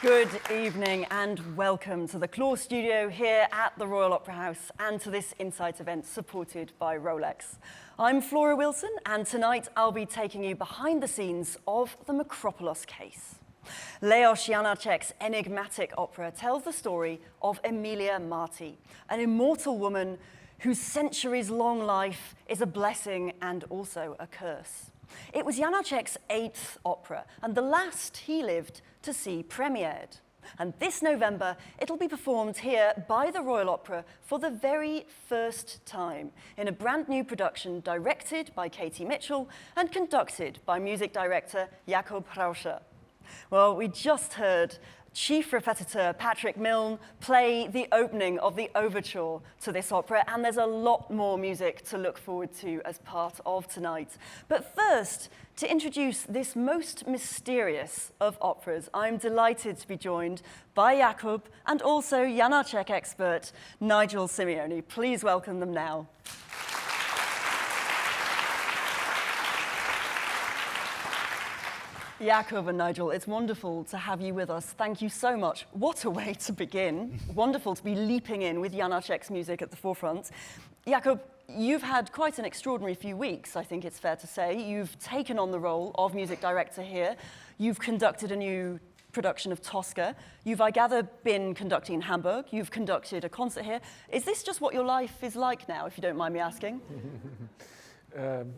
Good evening and welcome to the Claw Studio here at the Royal Opera House and to this Insight event supported by Rolex. I'm Flora Wilson and tonight I'll be taking you behind the scenes of the Makropulos Case. Leos Janáček's enigmatic opera tells the story of Emilia Marty, an immortal woman whose centuries-long life is a blessing and also a curse. It was Janáček's 8th opera and the last he lived to see premiered. And this November, it'll be performed here by the Royal Opera for the very first time in a brand new production directed by Katie Mitchell and conducted by music director Jakub Rauscher. Well, we just heard Chief Repetiteur Patrick Milne play the opening of the overture to this opera, and there's a lot more music to look forward to as part of tonight. But first, to introduce this most mysterious of operas, I'm delighted to be joined by Jakub and also Janáček expert Nigel Simeoni. Please welcome them now. Jakub and Nigel, it's wonderful to have you with us. Thank you so much. What a way to begin. Wonderful to be leaping in with Janáček's music at the forefront. Jakub, you've had quite an extraordinary few weeks, I think it's fair to say. You've taken on the role of music director here. You've conducted a new production of Tosca. You've, I gather, been conducting in Hamburg. You've conducted a concert here. Is this just what your life is like now, if you don't mind me asking?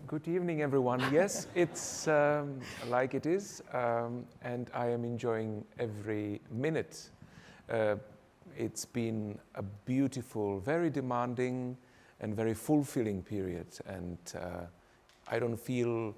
Good evening, everyone. Yes, it's like it is, and I am enjoying every minute. It's been a beautiful, very demanding, and very fulfilling period, and I don't feel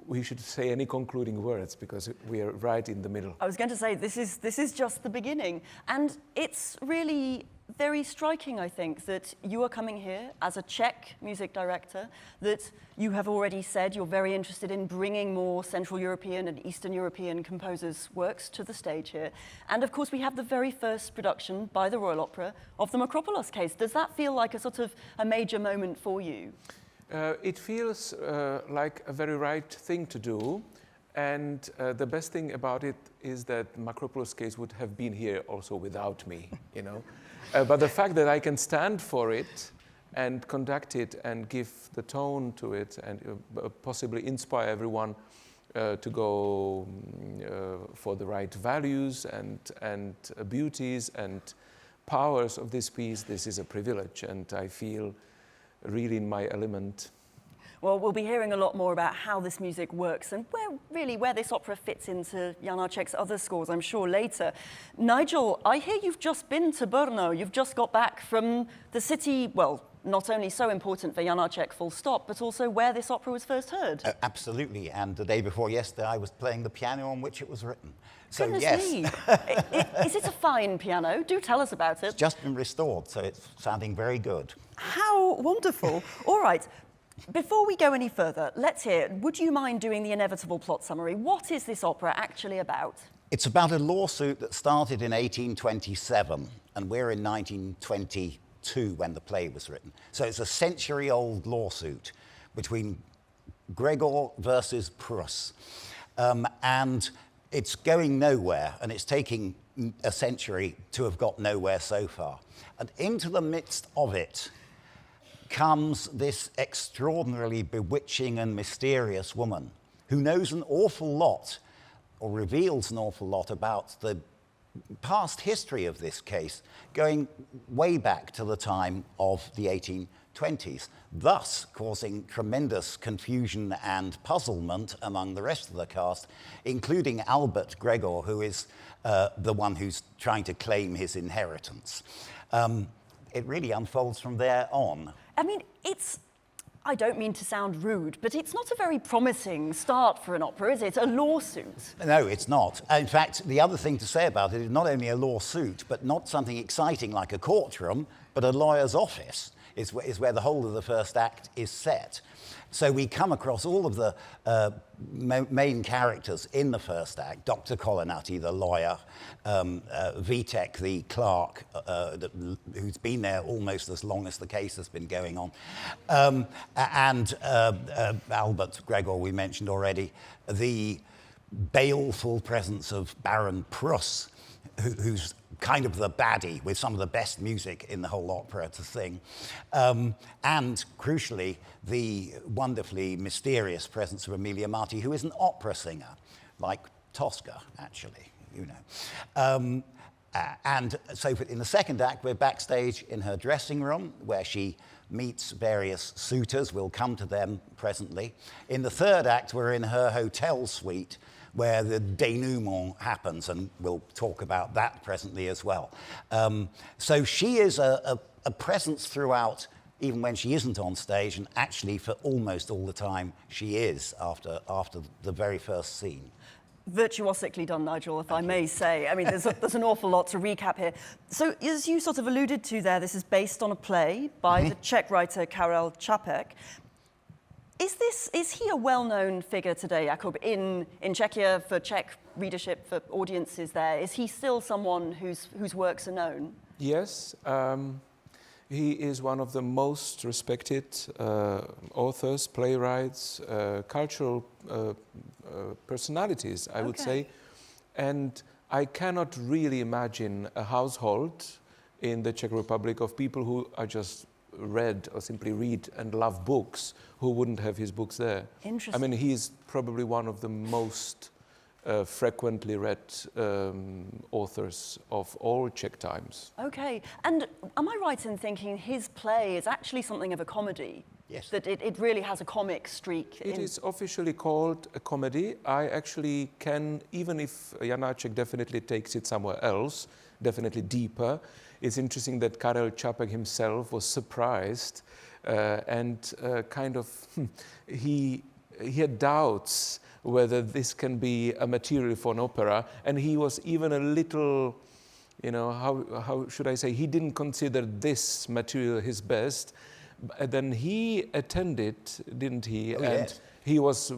we should say any concluding words because we are right in the middle. I was going to say, this is just the beginning, and it's really very striking, I think, that you are coming here as a Czech music director, that you have already said you're very interested in bringing more Central European and Eastern European composers' works to the stage here. And of course, we have the very first production by the Royal Opera of the Makropulos Case. Does that feel like a sort of a major moment for you? It feels like a very right thing to do. And the best thing about it is that Makropulos Case would have been here also without me, you know. But the fact that I can stand for it and conduct it and give the tone to it and possibly inspire everyone to go for the right values and beauties and powers of this piece, this is a privilege, and I feel really in my element. Well, we'll be hearing a lot more about how this music works and where this opera fits into Janáček's other scores, I'm sure, later. Nigel, I hear you've just been to Brno. You've just got back from the city, well, not only so important for Janáček, full stop, but also where this opera was first heard. Absolutely, and the day before yesterday I was playing the piano on which it was written. So Goodness yes. me. Is it a fine piano? Do tell us about it. It's just been restored, so it's sounding very good. How wonderful. All right. Before we go any further, let's hear, would you mind doing the inevitable plot summary? What is this opera actually about? It's about a lawsuit that started in 1827, and we're in 1922 when the play was written. So it's a century-old lawsuit between Gregor versus Pruss. And it's going nowhere, and it's taking a century to have got nowhere so far. And into the midst of it comes this extraordinarily bewitching and mysterious woman who knows an awful lot, or reveals an awful lot, about the past history of this case, going way back to the time of the 1820s, thus causing tremendous confusion and puzzlement among the rest of the cast, including Albert Gregor, who is the one who's trying to claim his inheritance. It really unfolds from there on. I mean, I don't mean to sound rude, but it's not a very promising start for an opera, is it? A lawsuit. No, it's not. In fact, the other thing to say about it is not only a lawsuit, but not something exciting like a courtroom, but a lawyer's office is where the whole of the first act is set. So we come across all of the main characters in the first act: Dr. Kolanati, the lawyer, Vitek, the clerk, who's been there almost as long as the case has been going on, and Albert Gregor, we mentioned already, the baleful presence of Baron Pruss, who's kind of the baddie with some of the best music in the whole opera to sing. And crucially, the wonderfully mysterious presence of Emilia Marty, who is an opera singer, like Tosca, actually, you know. And so in the second act, we're backstage in her dressing room, where she meets various suitors. We'll come to them presently. In the third act, we're in her hotel suite, where the denouement happens, and we'll talk about that presently as well. So she is a presence throughout, even when she isn't on stage, and actually for almost all the time she is after the very first scene. Virtuosically done, Nigel, if I may say. I mean, there's an awful lot to recap here. So, as you sort of alluded to there, this is based on a play by the Czech writer Karel Čapek. Is he a well-known figure today, Jakub, in Czechia, for Czech readership, for audiences there? Is he still someone whose works are known? Yes. He is one of the most respected authors, playwrights, cultural personalities, I would say. And I cannot really imagine a household in the Czech Republic of people who are just read or simply read and love books who wouldn't have his books there. Interesting. I mean, he's probably one of the most frequently read authors of all Czech times. Okay, and am I right in thinking his play is actually something of a comedy? Yes. That it really has a comic streak? It is officially called a comedy. I actually can, even if Janáček definitely takes it somewhere else, definitely deeper, it's interesting that Karel Čapek himself was surprised and kind of, he had doubts whether this can be a material for an opera, and he was even a little, you know, how should I say, he didn't consider this material his best. Then he attended, didn't he? Oh, and yes. he was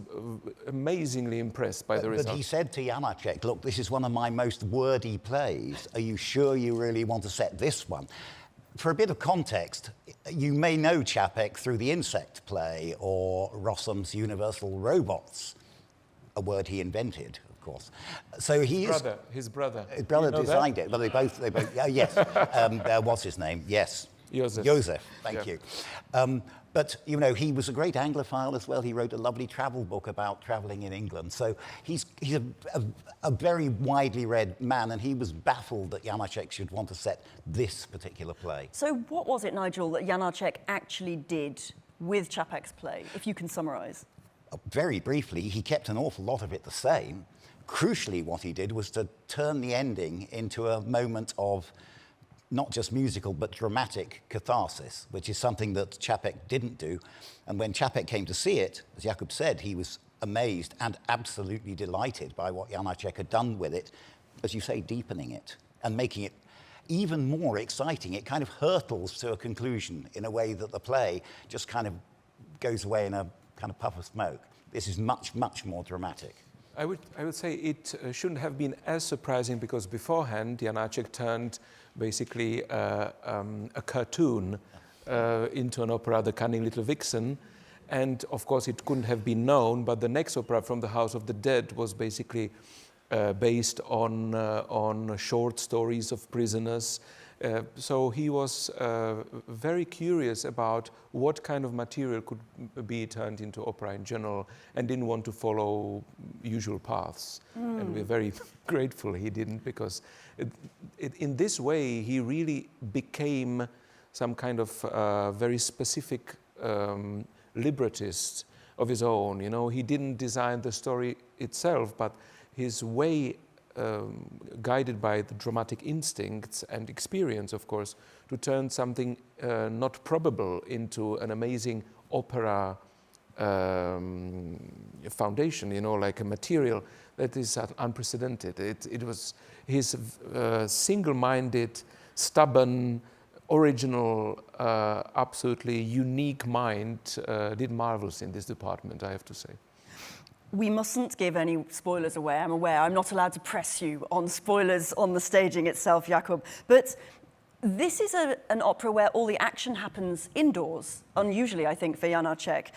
amazingly impressed by the results. But he said to Janáček, look, this is one of my most wordy plays. Are you sure you really want to set this one? For a bit of context, you may know Čapek through the insect play or Rossum's Universal Robots, a word he invented, of course. So His brother. His brother You know designed that? it. Well, they both yes. What's his name? Yes. Josef. Thank you. But, you know, he was a great Anglophile as well. He wrote a lovely travel book about traveling in England. So he's a very widely read man, and he was baffled that Janáček should want to set this particular play. So what was it, Nigel, that Janáček actually did with Čapek's play, if you can summarise? Very briefly, he kept an awful lot of it the same. Crucially, what he did was to turn the ending into a moment of not just musical, but dramatic catharsis, which is something that Čapek didn't do. And when Čapek came to see it, as Jakub said, he was amazed and absolutely delighted by what Janáček had done with it, as you say, deepening it and making it even more exciting. It kind of hurtles to a conclusion in a way that the play just kind of goes away in a kind of puff of smoke. This is much, much more dramatic. I would say it shouldn't have been as surprising, because beforehand Janáček turned basically a cartoon into an opera, The Cunning Little Vixen, and of course it couldn't have been known, but the next opera, From the House of the Dead, was basically based on short stories of prisoners. So he was very curious about what kind of material could be turned into opera in general, and didn't want to follow usual paths. And we're very grateful he didn't, because in this way he really became some kind of very specific librettist of his own. You know, he didn't design the story itself, but his way, guided by the dramatic instincts and experience, of course, to turn something not probable into an amazing opera foundation, you know, like a material that is unprecedented. It was his single-minded, stubborn, original, absolutely unique mind did marvels in this department, I have to say. We mustn't give any spoilers away, I'm aware. I'm not allowed to press you on spoilers on the staging itself, Jakub. But This is an opera where all the action happens indoors, unusually, I think, for Janáček.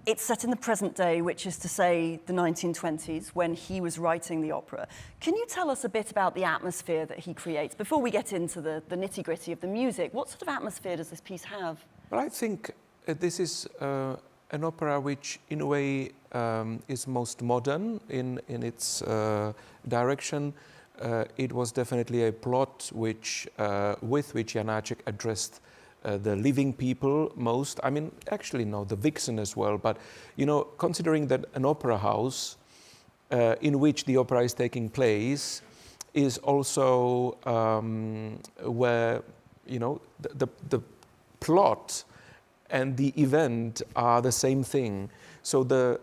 It's set in the present day, which is to say the 1920s, when he was writing the opera. Can you tell us a bit about the atmosphere that he creates? Before we get into the nitty-gritty of the music, what sort of atmosphere does this piece have? Well, I think this is an opera which, in a way, is most modern in its direction. It was definitely a plot which, with which Janáček addressed the living people most. I mean, actually, no, the vixen as well. But, you know, considering that an opera house in which the opera is taking place is also where, you know, the plot and the event are the same thing. So the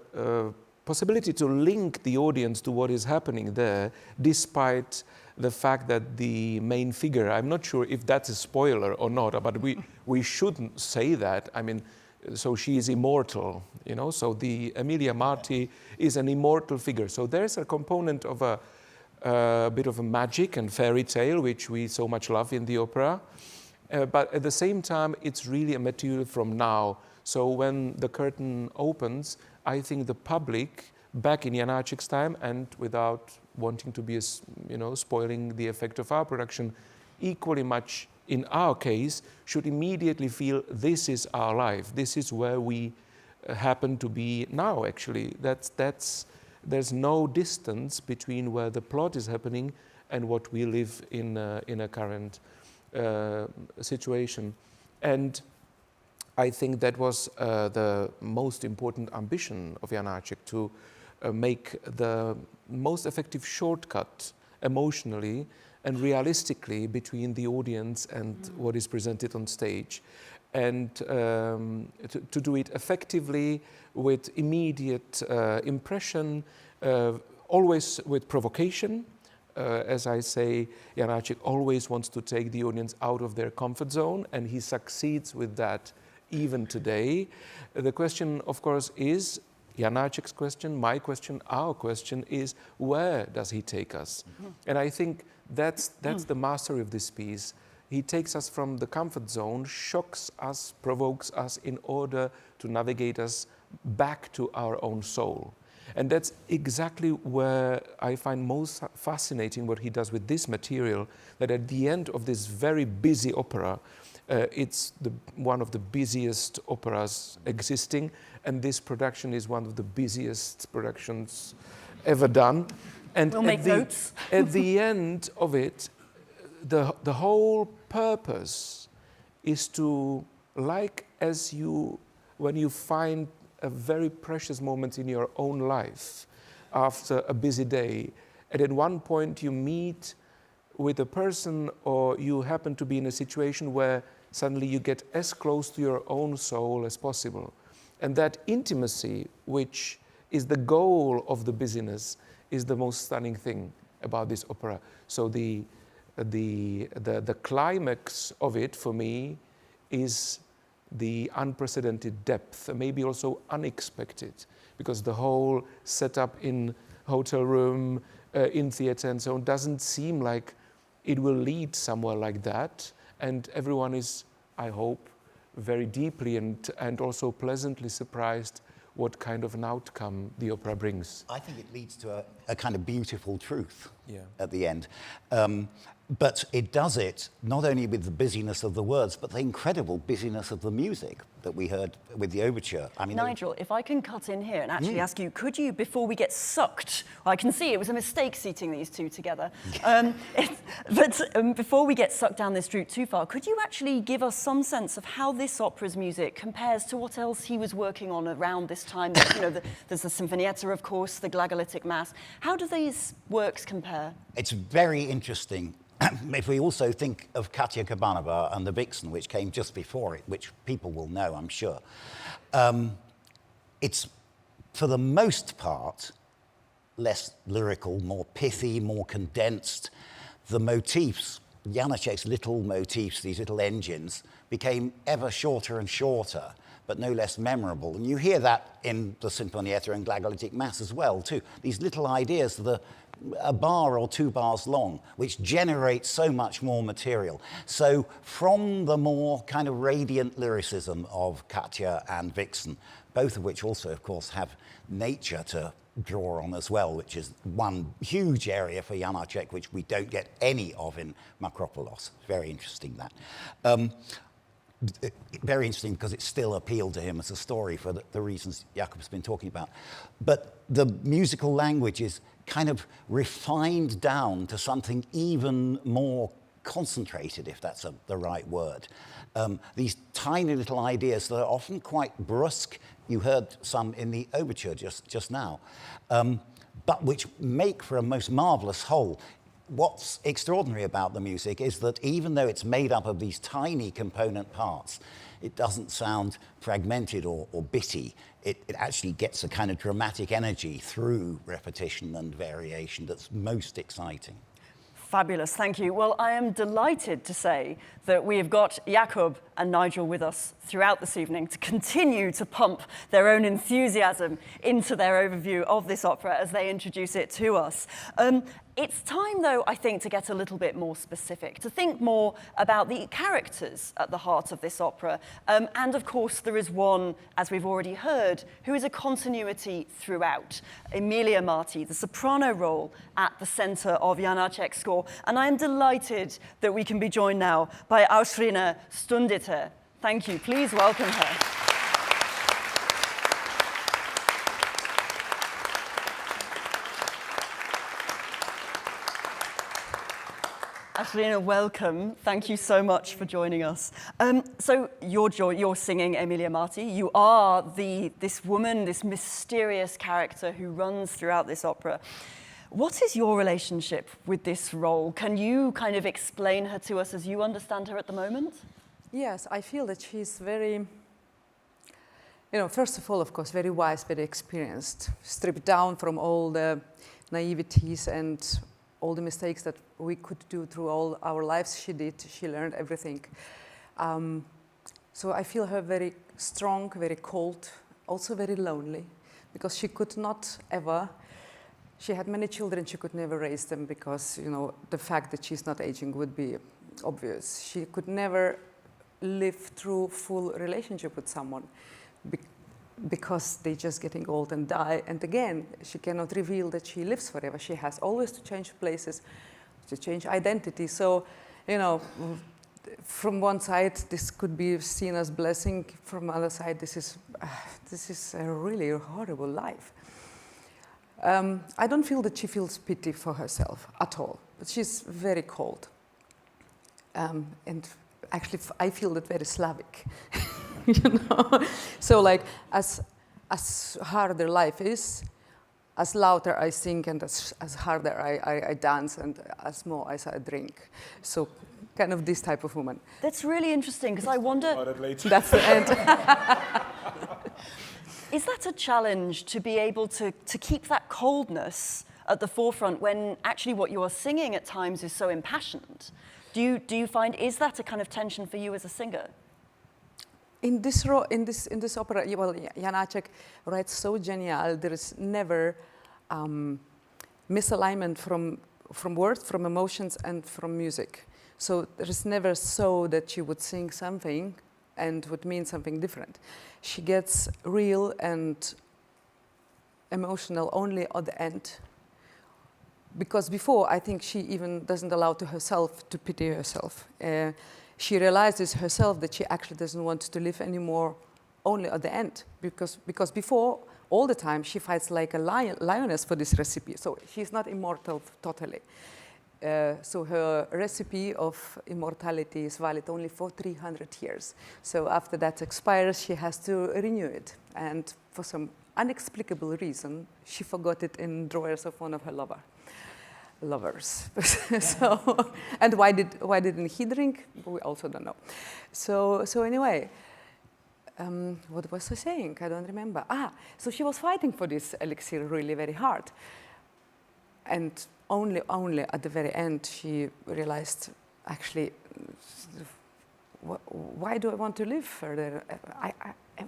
possibility to link the audience to what is happening there, despite the fact that the main figure, I'm not sure if that's a spoiler or not, but we shouldn't say that. I mean, so she is immortal, you know, so the Emilia Marty is an immortal figure. So there's a component of a bit of a magic and fairy tale, which we so much love in the opera. But at the same time, it's really a material from now. So when the curtain opens, I think the public, back in Janáček's time, and without wanting to be, you know, spoiling the effect of our production, equally much in our case, should immediately feel this is our life. This is where we happen to be now, actually. There's no distance between where the plot is happening and what we live in a current situation. And I think that was the most important ambition of Janáček, to make the most effective shortcut emotionally and realistically between the audience and what is presented on stage. And to do it effectively with immediate impression, always with provocation. As I say, Janáček always wants to take the audience out of their comfort zone, and he succeeds with that even today. The question, of course, is Janáček's question, my question, our question is, where does he take us? And I think that's the mastery of this piece. He takes us from the comfort zone, shocks us, provokes us in order to navigate us back to our own soul. And that's exactly where I find most fascinating what he does with this material, that at the end of this very busy opera, it's one of the busiest operas existing, and this production is one of the busiest productions ever done. And we'll make notes. At the end of it, the whole purpose is to, like when you find a very precious moment in your own life after a busy day, and at one point you meet with a person, or you happen to be in a situation where suddenly you get as close to your own soul as possible. And that intimacy, which is the goal of the busyness, is the most stunning thing about this opera. So the climax of it for me is the unprecedented depth, maybe also unexpected, because the whole setup in hotel room, in theater and so on, doesn't seem like it will lead somewhere like that. And everyone is, I hope, very deeply and also pleasantly surprised what kind of an outcome the opera brings. I think it leads to a kind of beautiful truth at the end. But it does it not only with the busyness of the words, but the incredible busyness of the music that we heard with the overture. I mean, Nigel, if I can cut in here and actually ask you, could you, before we get sucked, well, I can see it was a mistake seating these two together, before we get sucked down this route too far, could you actually give us some sense of how this opera's music compares to what else he was working on around this time? You know, there's the Sinfonietta, of course, the Glagolitic Mass. How do these works compare? It's very interesting. If we also think of Katia Kabanova and the Vixen, which came just before it, which people will know, I'm sure, it's, for the most part, less lyrical, more pithy, more condensed. The motifs, Janáček's little motifs, these little engines, became ever shorter and shorter, but no less memorable. And you hear that in the Sinfonietta and Glagolitic Mass as well, too. These little ideas that are a bar or 2 bars long, which generates so much more material. So from the more kind of radiant lyricism of Katja and Vixen, both of which also, of course, have nature to draw on as well, which is one huge area for Janáček, which we don't get any of in Makropulos. Very interesting, that. Very interesting because it still appealed to him as a story for the reasons Jakob's been talking about. But the musical language is kind of refined down to something even more concentrated, if that's the right word. These tiny little ideas that are often quite brusque, you heard some in the overture just now, but which make for a most marvelous whole. What's extraordinary about the music is that even though it's made up of these tiny component parts, it doesn't sound fragmented or bitty. It actually gets a kind of dramatic energy through repetition and variation that's most exciting. Fabulous, thank you. Well, I am delighted to say that we have got Jakob and Nigel with us throughout this evening to continue to pump their own enthusiasm into their overview of this opera as they introduce it to us. It's time, though, I think, to get a little bit more specific, to think more about the characters at the heart of this opera. And, of course, there is one, as we've already heard, who is a continuity throughout. Emilia Marty, the soprano role at the center of Janáček's score. And I am delighted that we can be joined now by Ausrina Stunditer. Thank you. Please welcome her. Ausrina, welcome. Thank you so much for joining us. So you're singing Emilia Marty. You are this woman, this mysterious character who runs throughout this opera. What is your relationship with this role? Can you kind of explain her to us as you understand her at the moment? Yes, I feel that she's very, first of all, of course, very wise, very experienced, stripped down from all the naiveties and all the mistakes that we could do through all our lives. She learned everything. So I feel her very strong, very cold, also very lonely, because she could not ever, she had many children, she could never raise them because, the fact that she's not aging would be obvious. She could never live through full relationship with someone because they're just getting old and die. And again, she cannot reveal that she lives forever. She has always to change places, to change identity. So, from one side, this could be seen as blessing. From the other side, this is a really horrible life. I don't feel that she feels pity for herself at all, but she's very cold. And actually, I feel that very Slavic. So like as harder life is, as louder I sing and as harder I dance and as more as I drink. So kind of this type of woman. That's really interesting because I wonder. That's the end. Is that a challenge to be able to keep that coldness at the forefront when actually what you are singing at times is so impassioned? Do you find, is that a kind of tension for you as a singer? In this opera, well, Janáček writes so genial. There is never misalignment from words, from emotions, and from music. So there is never so that she would sing something and would mean something different. She gets real and emotional only at the end. Because before, I think she even doesn't allow to herself to pity herself. She realizes herself that she actually doesn't want to live anymore only at the end. Because before, all the time, she fights like a lioness for this recipe. So she's not immortal totally. So her recipe of immortality is valid only for 300 years. So after that expires, she has to renew it. And for some inexplicable reason, she forgot it in drawers of one of her lovers. So, and why didn't he drink? We also don't know. So anyway, what was I saying? I don't remember. So she was fighting for this elixir really very hard. And only at the very end she realized, actually, why do I want to live further?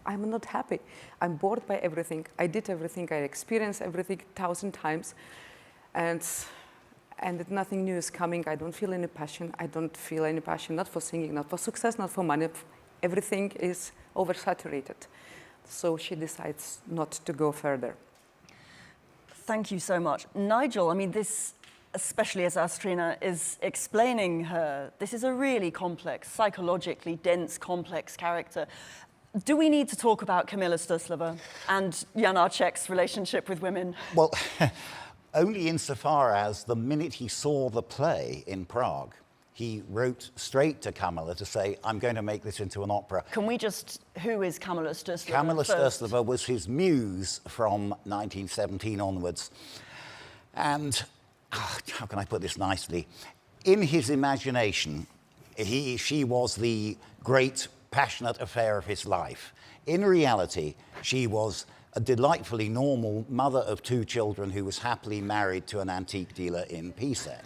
I'm not happy. I'm bored by everything. I did everything. I experienced everything 1,000 times. and nothing new is coming. I don't feel any passion. I don't feel any passion, not for singing, not for success, not for money. Everything is oversaturated. So she decides not to go further. Thank you so much. Nigel, I mean, this, especially as Astrina is explaining her, this is a really complex, psychologically dense, complex character. Do we need to talk about Kamila Stuslova and Janáček's relationship with women? Well, only insofar as the minute he saw the play in Prague, he wrote straight to Kamila to say, I'm going to make this into an opera. Can we just, who is Kamila Stuslova? Kamila Stuslova was his muse from 1917 onwards. And, how can I put this nicely? In his imagination, she was the great passionate affair of his life. In reality, she was a delightfully normal mother of 2 children who was happily married to an antique dealer in Písek.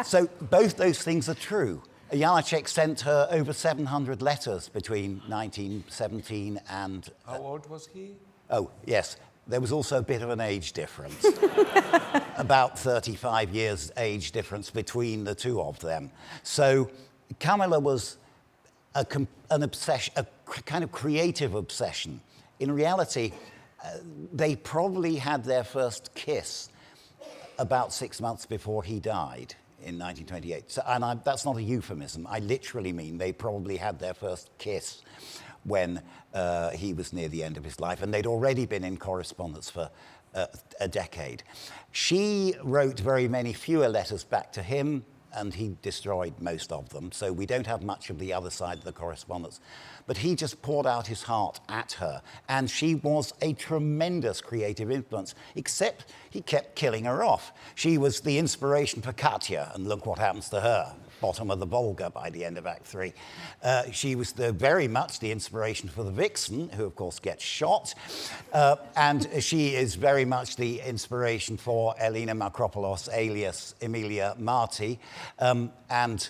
So both those things are true. Janáček sent her over 700 letters between 1917 and... How old was he? Oh, yes. There was also a bit of an age difference. About 35 years age difference between the 2 of them. So Kamila was an obsession, a kind of creative obsession. In reality, they probably had their first kiss about 6 months before he died in 1928. So, and that's not a euphemism. I literally mean they probably had their first kiss when he was near the end of his life, and they'd already been in correspondence for a decade. She wrote very many fewer letters back to him, and he destroyed most of them, so we don't have much of the other side of the correspondence. But he just poured out his heart at her, and she was a tremendous creative influence, except he kept killing her off. She was the inspiration for Katya, and look what happens to her, bottom of the Volga by the end of Act 3. She was very much the inspiration for the Vixen, who of course gets shot, and she is very much the inspiration for Elena Makropulos, alias Emilia Marty, and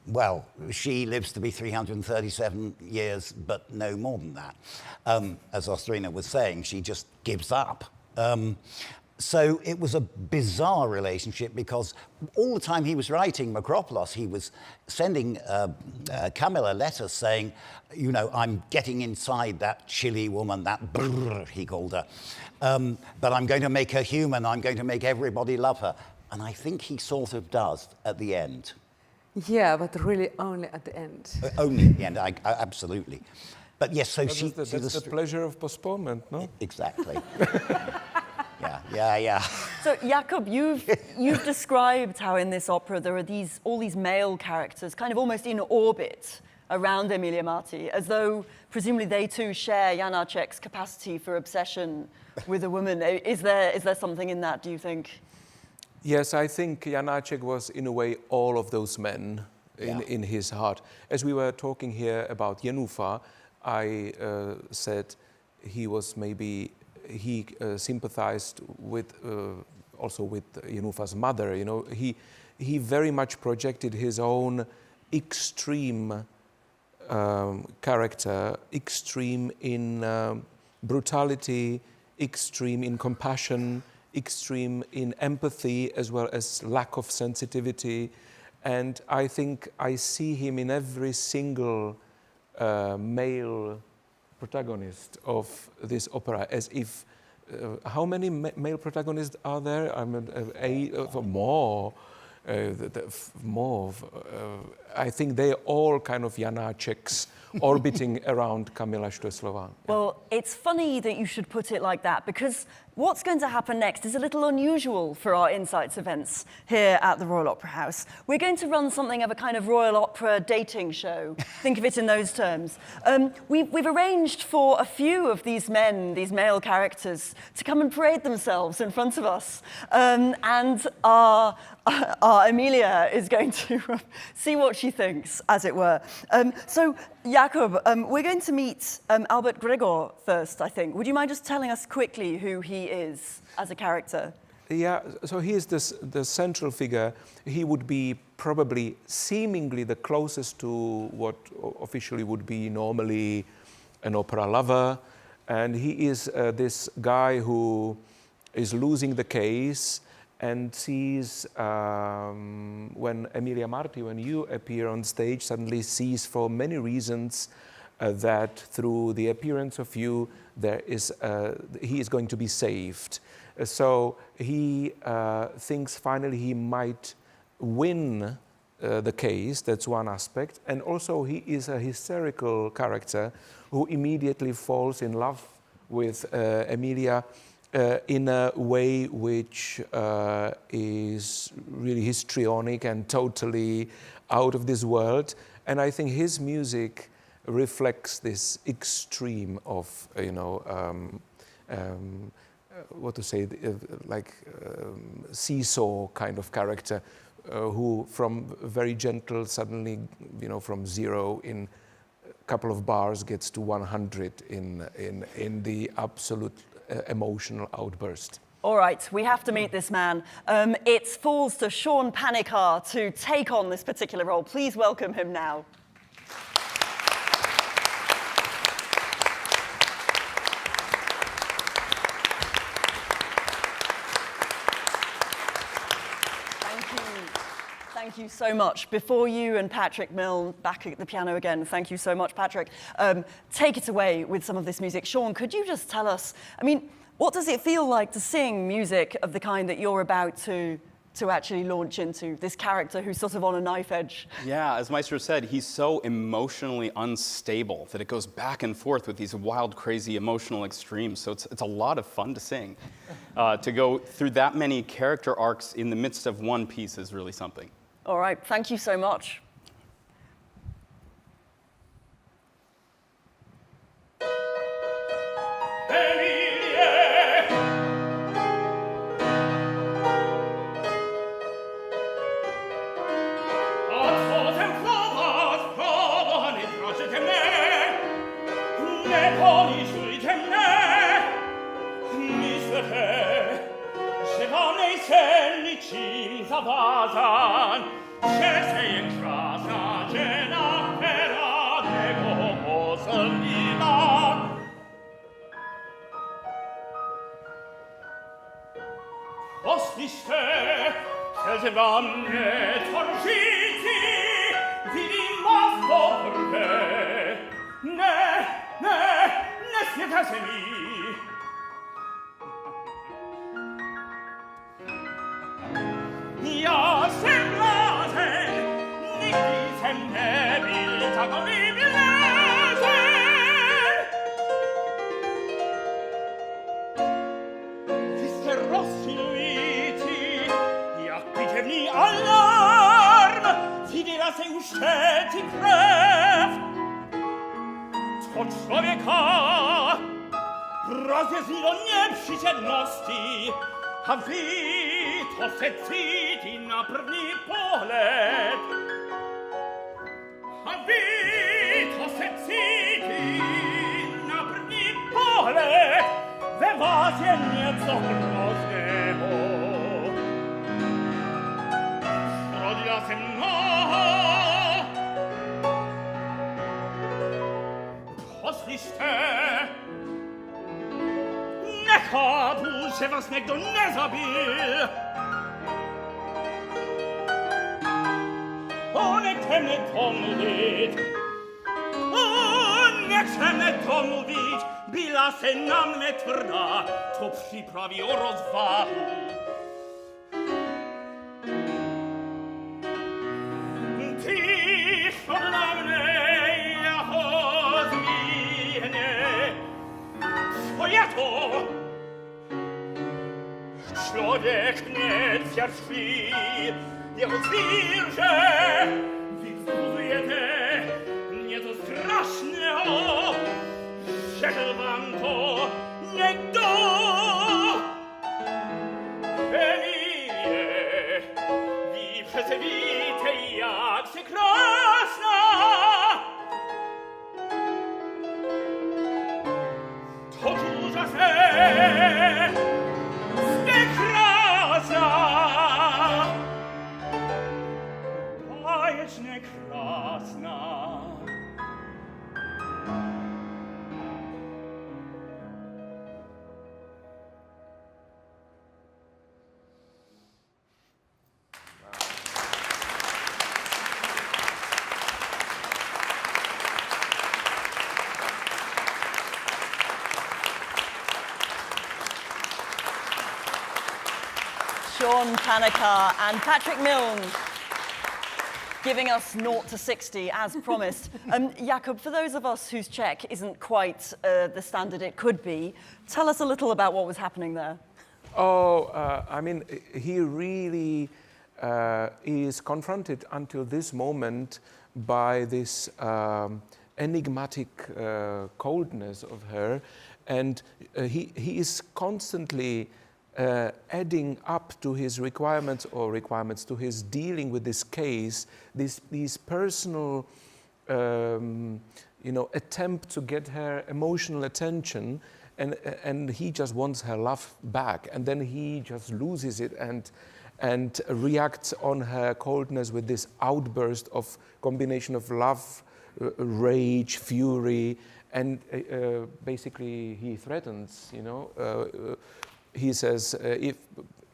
well, she lives to be 337 years, but no more than that. As Ostrina was saying, she just gives up. So it was a bizarre relationship because all the time he was writing Makropulos, he was sending Kamila letters saying, you know, I'm getting inside that chilly woman, that brrr, he called her. But I'm going to make her human, I'm going to make everybody love her. And I think he sort of does at the end. Yeah, but really only at the end. Only at the end, absolutely. But yes, so that's the pleasure of postponement, no? Exactly. Yeah. So, Jakob, you've described how in this opera there are all these male characters kind of almost in orbit around Emilia Marty, as though presumably they too share Janáček's capacity for obsession with a woman. Is there something in that, do you think? Yes, I think Janáček was in a way all of those men in his heart. As we were talking here about Jenůfa, I said he was maybe... He sympathized with also with Jenůfa's mother. You know, he very much projected his own extreme character, extreme in brutality, extreme in compassion, extreme in empathy, as well as lack of sensitivity. And I think I see him in every single male protagonist of this opera, as if how many male protagonists are there? I mean, 8 or more. I think they are all kind of Janáčeks orbiting around Kamila Stuslova. Well, it's funny that you should put it like that, because what's going to happen next is a little unusual for our Insights events here at the Royal Opera House. We're going to run something of a kind of Royal Opera dating show. Think of it in those terms. We've arranged for a few of these men, these male characters, to come and parade themselves in front of us. And our Emilia is going to see what she thinks, as it were. So, Jakob, we're going to meet Albert Gregor first, I think. Would you mind just telling us quickly who he is as a character? Yeah, so he is the central figure. He would be probably seemingly the closest to what officially would be normally an opera lover. And he is this guy who is losing the case and sees, when Emilia Marty, when you appear on stage, suddenly sees for many reasons that through the appearance of you, he is going to be saved. So he thinks finally he might win the case. That's one aspect. And also he is a hysterical character who immediately falls in love with Emilia in a way which is really histrionic and totally out of this world. And I think his music reflects this extreme of, what to say, seesaw kind of character, who from very gentle suddenly, from 0 in a couple of bars gets to 100 in the absolute emotional outburst. All right, we have to meet this man. It falls to Sean Panikar to take on this particular role. Please welcome him now. Thank you so much. Before you and Patrick Milne back at the piano again, thank you so much, Patrick. Take it away with some of this music. Sean, could you just tell us, what does it feel like to sing music of the kind that you're about to actually launch into, this character who's sort of on a knife edge? Yeah, as Maestro said, he's so emotionally unstable that it goes back and forth with these wild, crazy emotional extremes. So it's a lot of fun to sing. To go through that many character arcs in the midst of one piece is really something. All right, thank you so much. Człowiek nie drzwi, jego zwierzę, wykuzuje te, nie to straszne, o, rzekł wam to, nie do. Emilie, wi przecewite, jak się krasna, to duża se, krasna. Sean Tanaka and Patrick Milne, giving us 0 to 60 as promised. Jakob, for those of us whose Czech isn't quite the standard it could be, tell us a little about what was happening there. I mean, he really is confronted until this moment by this enigmatic coldness of her, and he is constantly adding up to his requirements to his dealing with this case, these personal attempt to get her emotional attention, and he just wants her love back, and then he just loses it and reacts on her coldness with this outburst of combination of love, rage, fury, and basically he threatens, he says, if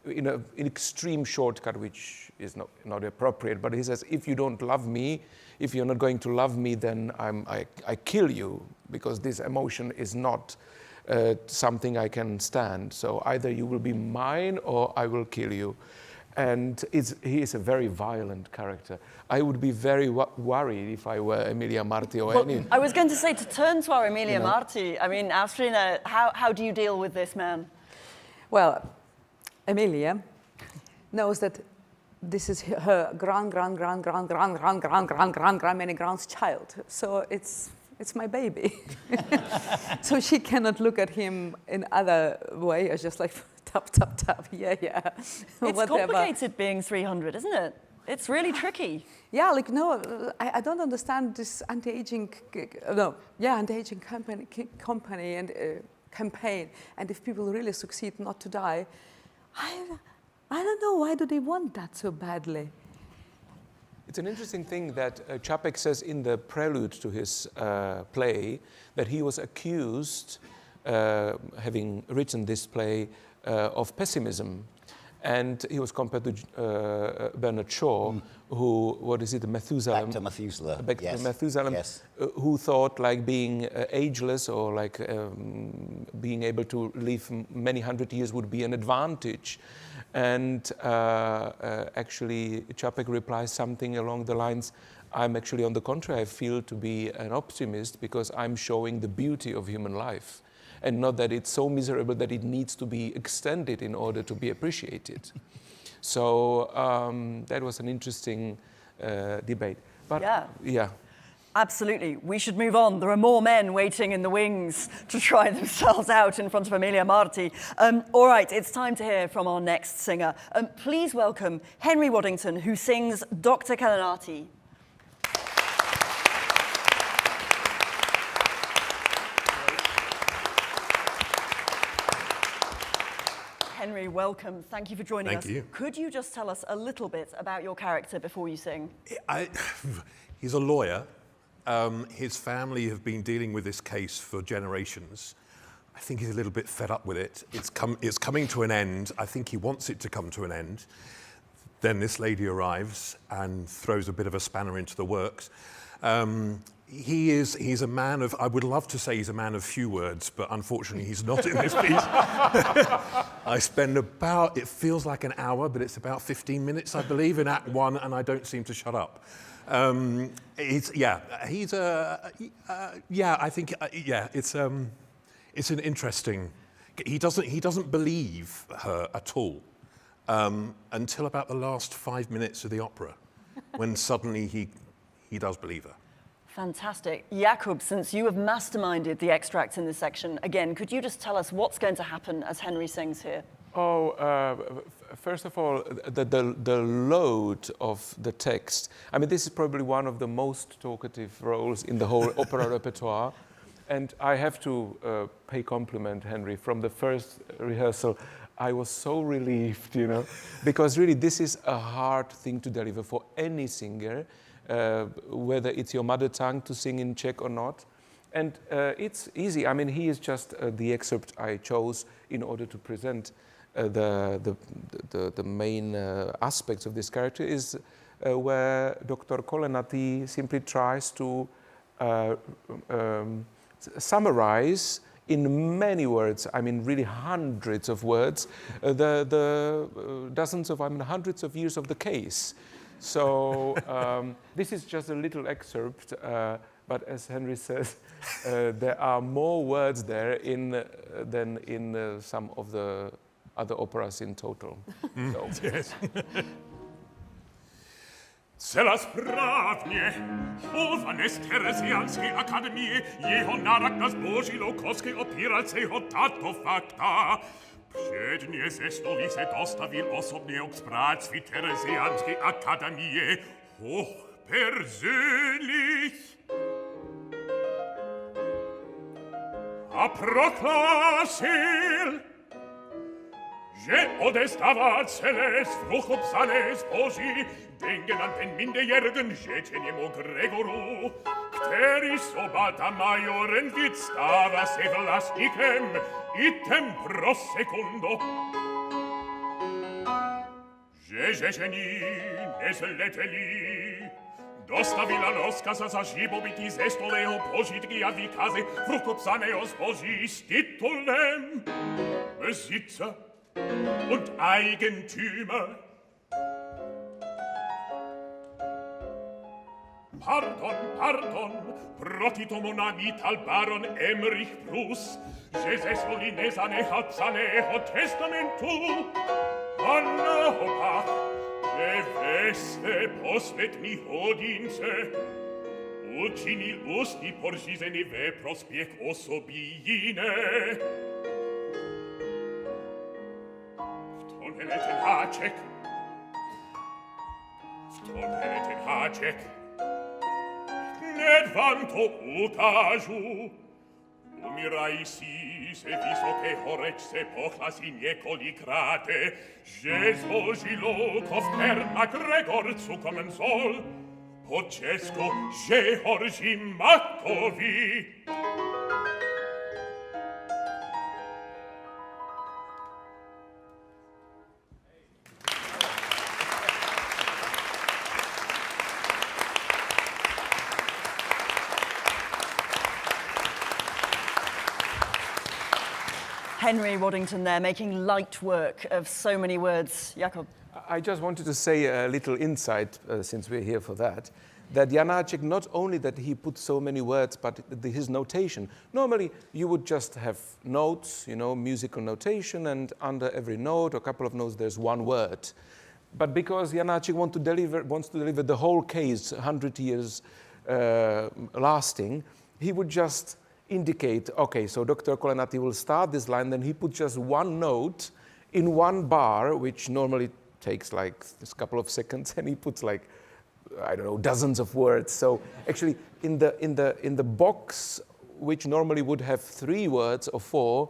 in an extreme shortcut, which is not appropriate, but he says, if you don't love me, if you're not going to love me, then I kill you, because this emotion is not something I can stand. So either you will be mine or I will kill you. And he is a very violent character. I would be very worried if I were Emilia, Marty, or any. I was going to say, to turn to our Emilia, Marty, I mean, Austrina, how do you deal with this man? Well, Emilia knows that this is her many grand's child. So it's my baby. So she cannot look at him in other way as just like tap, tap, tap, yeah. It's complicated being 300, isn't it? It's really tricky. Yeah, like, no, I don't understand this anti-aging, anti-aging company and campaign. And if people really succeed not to die, I don't know, why do they want that so badly? It's an interesting thing that Čapek says in the prelude to his play, that he was accused, having written this play, of pessimism. And he was compared to Bernard Shaw, who, Methuselah? Back to Methuselah, yes. Methuselah, yes. Who thought like being ageless or like being able to live many hundred years would be an advantage. And actually, Čapek replies something along the lines, I'm actually, on the contrary, I feel to be an optimist because I'm showing the beauty of human life, and not that it's so miserable that it needs to be extended in order to be appreciated. So that was an interesting debate. But yeah. Absolutely. We should move on. There are more men waiting in the wings to try themselves out in front of Emilia, Marty. All right, it's time to hear from our next singer. Please welcome Henry Waddington, who sings Dr. Calinati. Henry, welcome. Thank you for joining us. Thank you. Could you just tell us a little bit about your character before you sing? He's a lawyer. His family have been dealing with this case for generations. I think he's a little bit fed up with it. It's coming to an end. I think he wants it to come to an end. Then this lady arrives and throws a bit of a spanner into the works. He's a man of, I would love to say he's a man of few words, but unfortunately he's not in this piece. I spend about, it feels like an hour, but it's about 15 minutes, I believe, in Act 1, and I don't seem to shut up. It's an interesting, he doesn't believe her at all until about the last 5 minutes of the opera, when suddenly he does believe her. Fantastic. Jakob, since you have masterminded the extracts in this section, again, could you just tell us what's going to happen as Henry sings here? First of all, the load of the text. I mean, this is probably one of the most talkative roles in the whole opera repertoire. And I have to pay compliment, Henry. From the first rehearsal, I was so relieved, because really this is a hard thing to deliver for any singer, whether it's your mother tongue to sing in Czech or not. And it's easy. I mean, he is just the excerpt I chose in order to present the main aspects of this character is where Dr. Calinati simply tries to summarize in many words, I mean really hundreds of words, the dozens of, I mean hundreds of years of the case. So this is just a little excerpt, but as Henry says, there are more words there than in some of the other operas in total. So. Yes. Cela sprawnie, chowanes Terezjańskiej Akademii, jeho narak na zboží Lokovskiej opíralceho tato fakta. Předně ze stolice dostavil osobně k správství Terezjańskiej Akademie, hochpersönlich. A proklasil, že odestává celé svruchopsané zboží den genannten minderjährigen Žečeněmu Gregoru, který sobata majoren vidstává se vlastníkem item pro sekundo. Že Žečení nezleteli, dostavila rozkaza za živobytí ze stolého požitky a výkazy fruchtopsaného zboží s titulem Besitzer und Eigentümer. Pardon, protito monavital baron Emmerich Prus, že ze soli nezanechal psaného testamentu, a naopak, že ve své poslední hodince učinil ústní pořízení ve prospěch osoby jiné. V tom je ten háček. Hned vám to ukážu. Umírají si se vysoké horečce pochlasí několikrát, že zložilo kofter na Gregor cukomem sol. Po česku, že horží makovi. Henry Waddington there, making light work of so many words. Jakob. I just wanted to say a little insight, since we're here for that Janáček, not only that he put so many words, but his notation. Normally, you would just have notes, you know, musical notation, and under every note, or a couple of notes, there's one word. But because Janáček wants to deliver the whole case, 100 years lasting, he would just indicate, okay, so Dr. Kolenati will start this line, then he put just one note in one bar, which normally takes like a couple of seconds, and he puts like, I don't know, dozens of words. So actually, in the box, which normally would have 3 words or 4,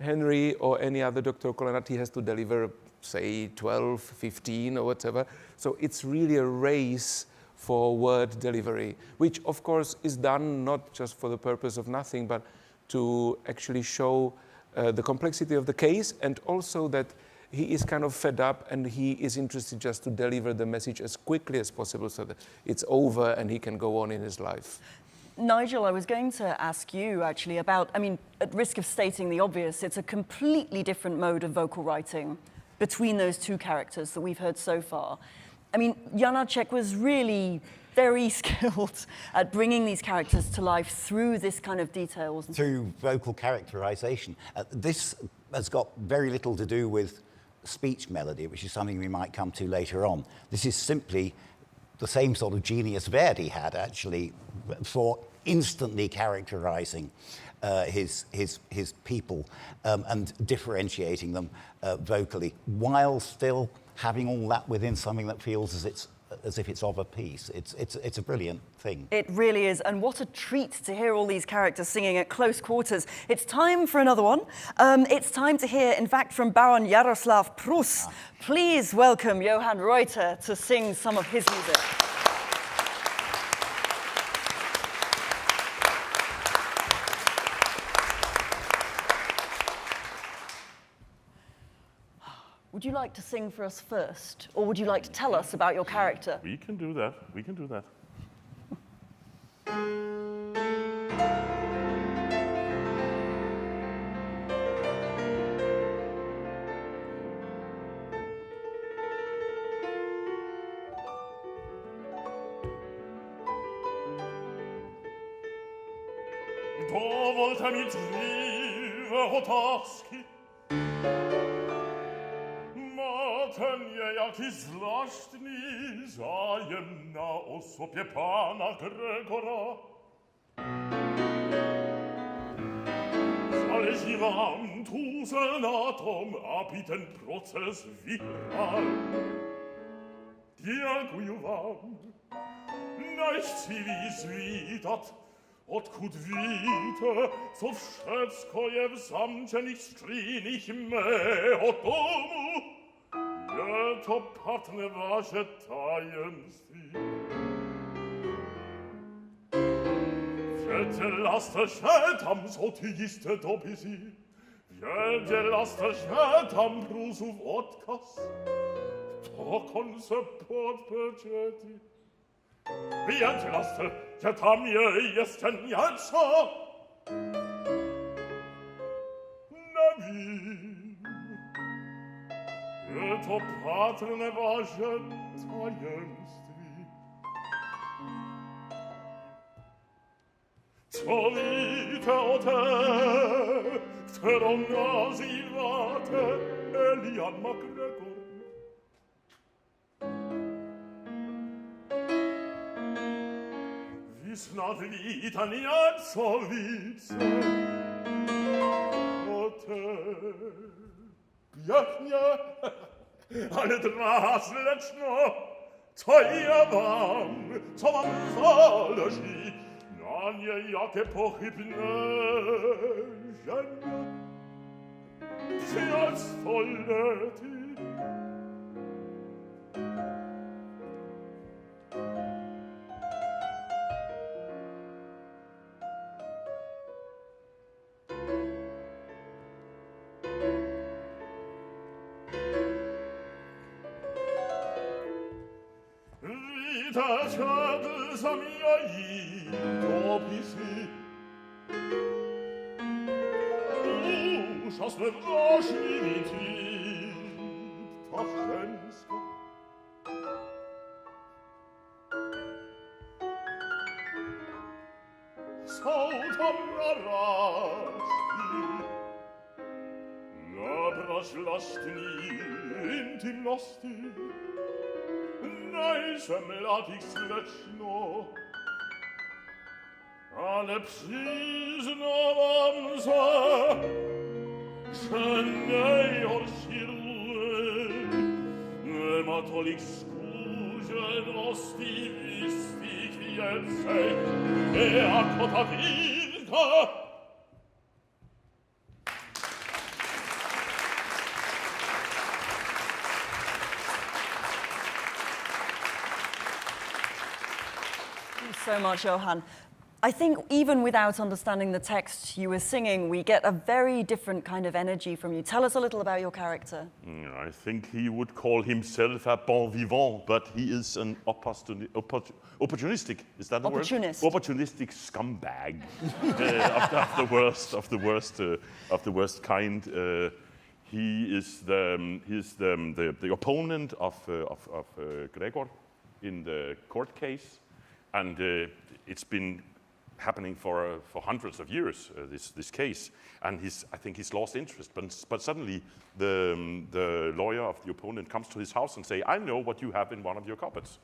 Henry or any other Dr. Kolenati has to deliver, say, 12, 15 or whatever. So it's really a race for word delivery, which of course is done not just for the purpose of nothing, but to actually show the complexity of the case, and also that he is kind of fed up and he is interested just to deliver the message as quickly as possible so that it's over and he can go on in his life. Nigel, I was going to ask you actually about, I mean, at risk of stating the obvious, it's a completely different mode of vocal writing between those two characters that we've heard so far. I mean, Janáček was really very skilled at bringing these characters to life through this kind of details. Through vocal characterization. This has got very little to do with speech melody, which is something we might come to later on. This is simply the same sort of genius Verdi had, actually, for instantly characterizing his people and differentiating them vocally, while still having all that within something that feels as if it's of a piece. It's a brilliant thing. It really is, and what a treat to hear all these characters singing at close quarters. It's time for another one. It's time to hear, in fact, from Baron Jaroslav Prus. Please welcome Johann Reuter to sing some of his music. Would you like to sing for us first, or would you like to tell us about your character? We can do that. We can do that. Dovolte mi drive otázky. Máte nejaký zvláštny zájem na osobě pána Gregora? Záleží vám túze na tom, aby ten proces vyhrál. Děkuju vám. Nechci vyzvídat, odkud víte, co všecko je v zamčených skříních mého domu. Je to patrné vaše tajemství. Věděla jste, že tam jsou ty jisté dopisy. Věděla jste, že tam Brusův odkaz. Dokonce pod pečety. Věděla jste, že tam je ještě něco? Nevím. Je to patrné vaše tajemství. Co víte o té, kterou nazýváte Emilia McGregor? Vy snad víte něco více o té. Pěkně, ale drahá slečno, co je vám, co vám záleží na nějaké pochybné ženě? Před 100 lety. Četl jsem její dopisy. Úžasné vášnivý typ, ta ženská. Jsou tam narážky na pražlastní intimnosti. Nejsem mladých slečno, ale přiznávám se, že nejhorší růj nemá tolik zkušeností v jistých věcech, jako ta dívka. So much, Johan. I think even without understanding the text you were singing, we get a very different kind of energy from you. Tell us a little about your character. I think he would call himself a bon vivant, but he is an opportunistic. Is that the word? Opportunistic scumbag of the worst kind. He is the opponent of Gregor in the court case. And it's been happening for hundreds of years, this case. And I think he's lost interest. But suddenly the lawyer of the opponent comes to his house and say, I know what you have in one of your cupboards.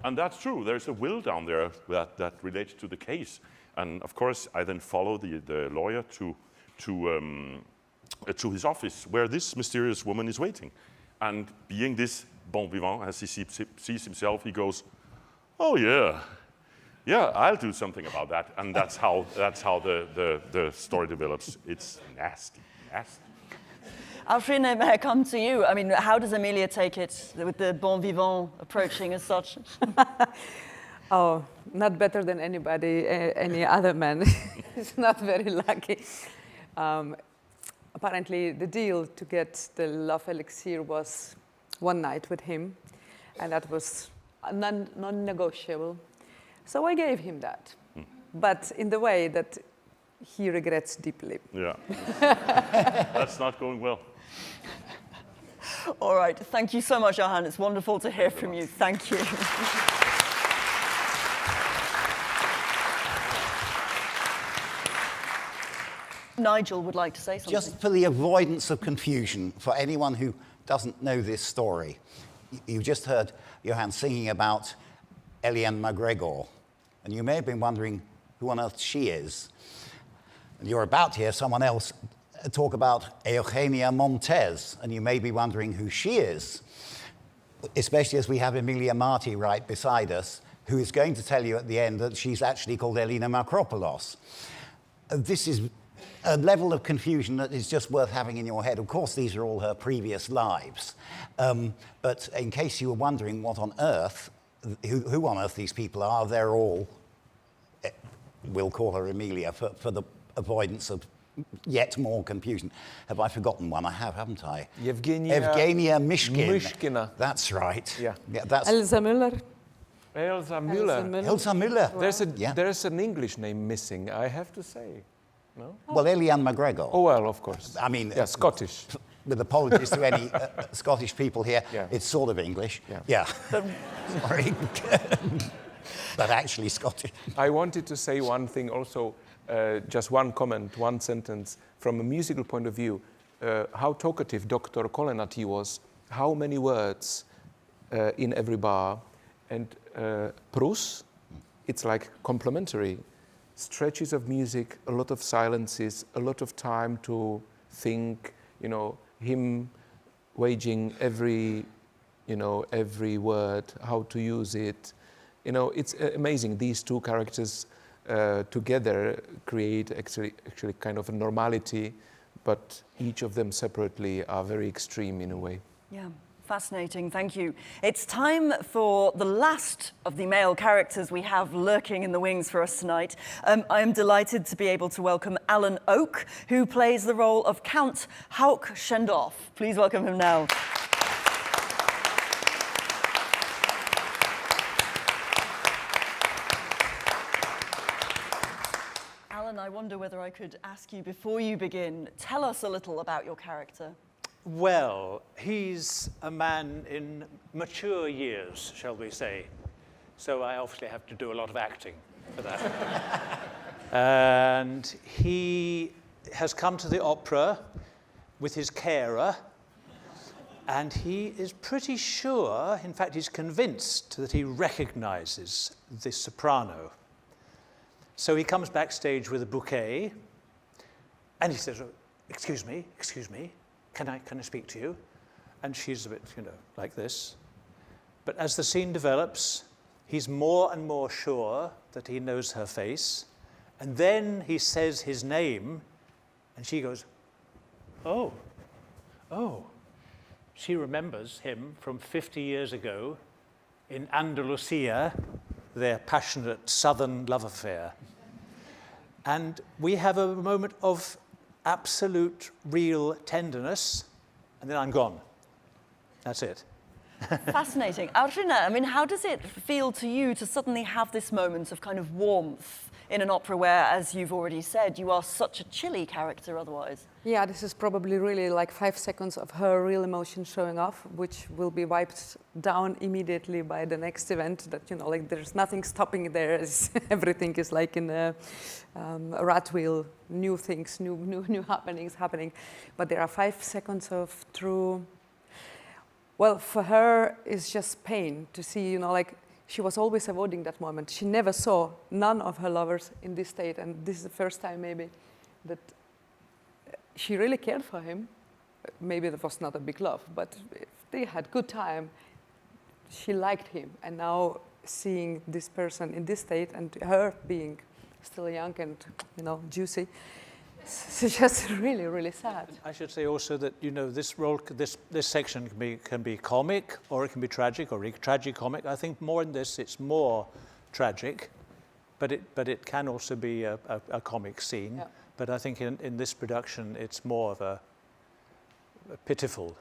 And that's true. There's a will down there that relates to the case. And of course, I then follow the lawyer to his office, where this mysterious woman is waiting. And being this bon vivant, as he sees himself, he goes, oh yeah, I'll do something about that, and that's how the story develops. It's nasty. Alfred, may I come to you? I mean, how does Emilia take it with the bon vivant approaching as such? Oh, not better than anybody, any other man. He's not very lucky. Apparently, the deal to get the love elixir was one night with him, and that was non-negotiable. So I gave him that, but in the way that he regrets deeply. Yeah, that's not going well. All right, thank you so much, Johan. It's wonderful to hear from you. Thank you. Nigel would like to say something. Just for the avoidance of confusion, for anyone who doesn't know this story, you just heard Johan singing about Eliane McGregor, and you may have been wondering who on earth she is. And you're about to hear someone else talk about Eugenia Montez, and you may be wondering who she is, especially as we have Emilia Marty right beside us, who is going to tell you at the end that she's actually called Elena Makropulos. This is a level of confusion that is just worth having in your head. Of course, these are all her previous lives. But in case you were wondering what on earth, who on earth these people are, they're all, we'll call her Emilia for the avoidance of yet more confusion. Have I forgotten one? I have, haven't I? Evgenia Mishkina. That's right. Yeah. That's Elsa Müller. Elsa Müller. Elsa Müller. There's an English name missing, I have to say. No? Well, Eliane McGregor. Oh, well, of course. I mean... Yeah, Scottish. With apologies to any Scottish people here, it's sort of English. Yeah. Sorry. But actually Scottish. I wanted to say one thing also, just one comment, one sentence. From a musical point of view, how talkative Dr. Kolenati was, how many words in every bar. And prose, it's like complementary. Stretches of music, a lot of silences, a lot of time to think, you know, him waging every word, how to use it. You know, it's amazing. These two characters together create actually kind of a normality, but each of them separately are very extreme in a way. Yeah. Fascinating, thank you. It's time for the last of the male characters we have lurking in the wings for us tonight. I am delighted to be able to welcome Alan Oak, who plays the role of Count Hauk Schendorf. Please welcome him now. Alan, I wonder whether I could ask you before you begin, tell us a little about your character. Well, he's a man in mature years, shall we say. So I obviously have to do a lot of acting for that. And he has come to the opera with his carer, and he is pretty sure, in fact, he's convinced that he recognizes this soprano. So he comes backstage with a bouquet, and he says, "Oh, excuse me. Can I speak to you?" And she's a bit, like this. But as the scene develops, he's more and more sure that he knows her face. And then he says his name, and she goes, oh. She remembers him from 50 years ago in Andalusia, their passionate southern love affair. And we have a moment of absolute, real tenderness, and then I'm gone. That's it. Fascinating. Altrina, I mean, how does it feel to you to suddenly have this moment of kind of warmth in an opera where, as you've already said, you are such a chilly character otherwise? Yeah, this is probably really like 5 seconds of her real emotion showing off, which will be wiped down immediately by the next event. That, like there's nothing stopping there. Everything is like in a rat wheel, new things, new happenings happening. But there are 5 seconds of true. Well, for her, it's just pain to see, like she was always avoiding that moment. She never saw none of her lovers in this state, and this is the first time maybe that she really cared for him. Maybe that was not a big love, but if they had good time, she liked him. And now seeing this person in this state and her being still young and, juicy, it's just really, really sad. I should say also that this role, this section can be comic, or it can be tragic, or tragicomic. I think more in this, it's more tragic, but it can also be a comic scene. Yeah. But I think in this production, it's more of a pitiful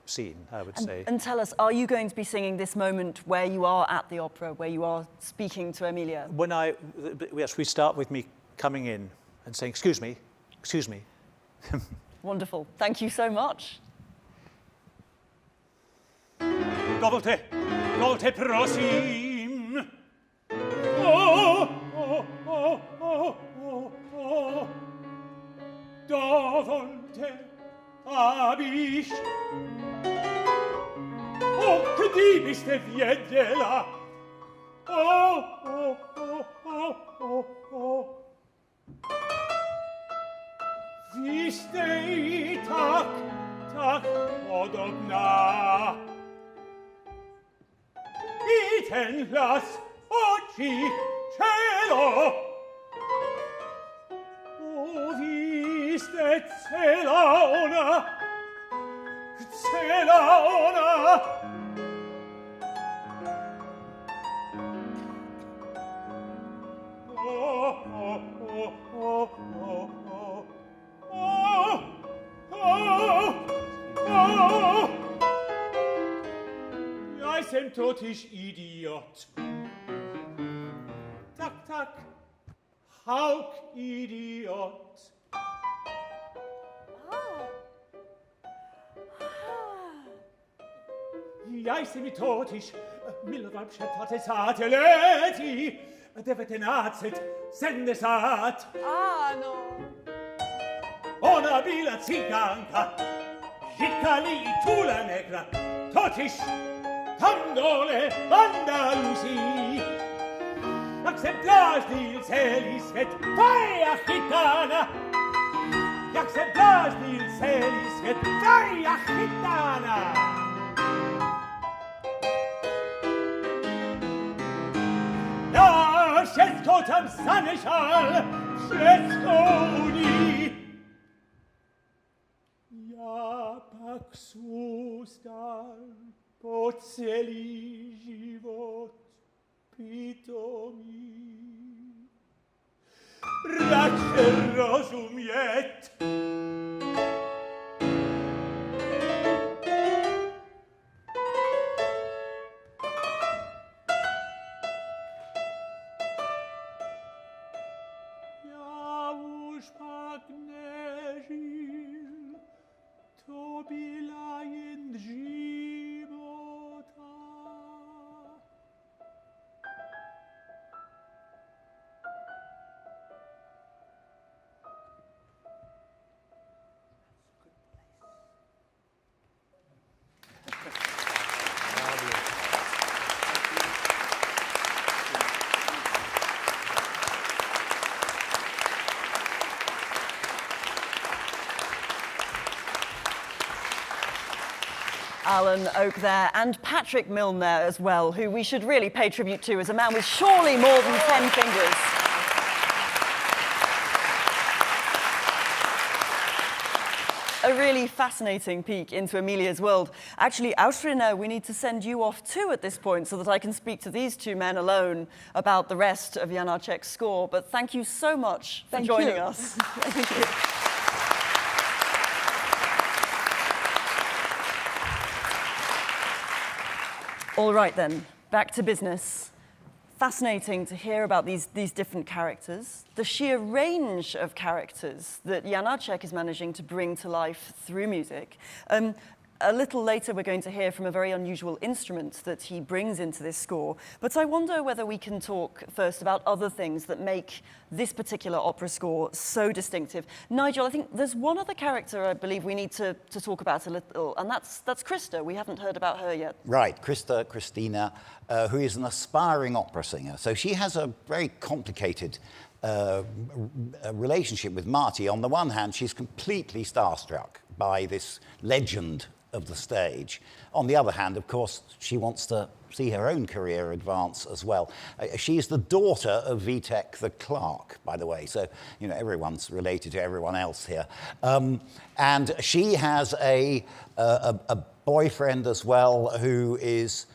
scene, I would say. And tell us, are you going to be singing this moment where you are at the opera, where you are speaking to Emilia? Yes, we start with me coming in and saying, excuse me. Wonderful. Thank you so much. Dovolte prosim. Dovunque abish O che dibiste viedela Oh, oh, oh, oh, oh, oh Viste I tak, tak podobna I ten las oči cielo O viste cela ona Oh, oh, oh, oh, oh, oh Oh, oh, oh Ja jestem totiž idiot Tak, tak Hauk idiot Ja jestem I totiž Milvan přetate sateleti Devetenacet sendesat no. Ona bila ciganka Žikali I tula negra Totiž tam dole v Andaluzii Jak se dláždil celý svět Tvoja chytána Jak se dláždil celý svět Tvoja chytána Ja všetko tam zanešal Všetko u ní Ja pak zůstal Po celý život pitomý Radši rozumět Já už pak nežil To byla jen života Alan Oak there, and Patrick Milne there as well, who we should really pay tribute to as a man with surely more than 10 fingers. A really fascinating peek into Emilia's world. Actually, Austrina, we need to send you off too at this point so that I can speak to these two men alone about the rest of Janáček's score. But thank you so much for joining us. Thank you. All right then, back to business. Fascinating to hear about these different characters, the sheer range of characters that Janáček is managing to bring to life through music. A little later, we're going to hear from a very unusual instrument that he brings into this score. But I wonder whether we can talk first about other things that make this particular opera score so distinctive. Nigel, I think there's one other character I believe we need to talk about a little, and that's Krista. We haven't heard about her yet. Right, Christina, who is an aspiring opera singer. So she has a very complicated relationship with Marty. On the one hand, she's completely starstruck by this legend of the stage. On the other hand, of course, she wants to see her own career advance as well. She is the daughter of Vitek the clerk, by the way, so you know everyone's related to everyone else here. And she has a boyfriend as well who is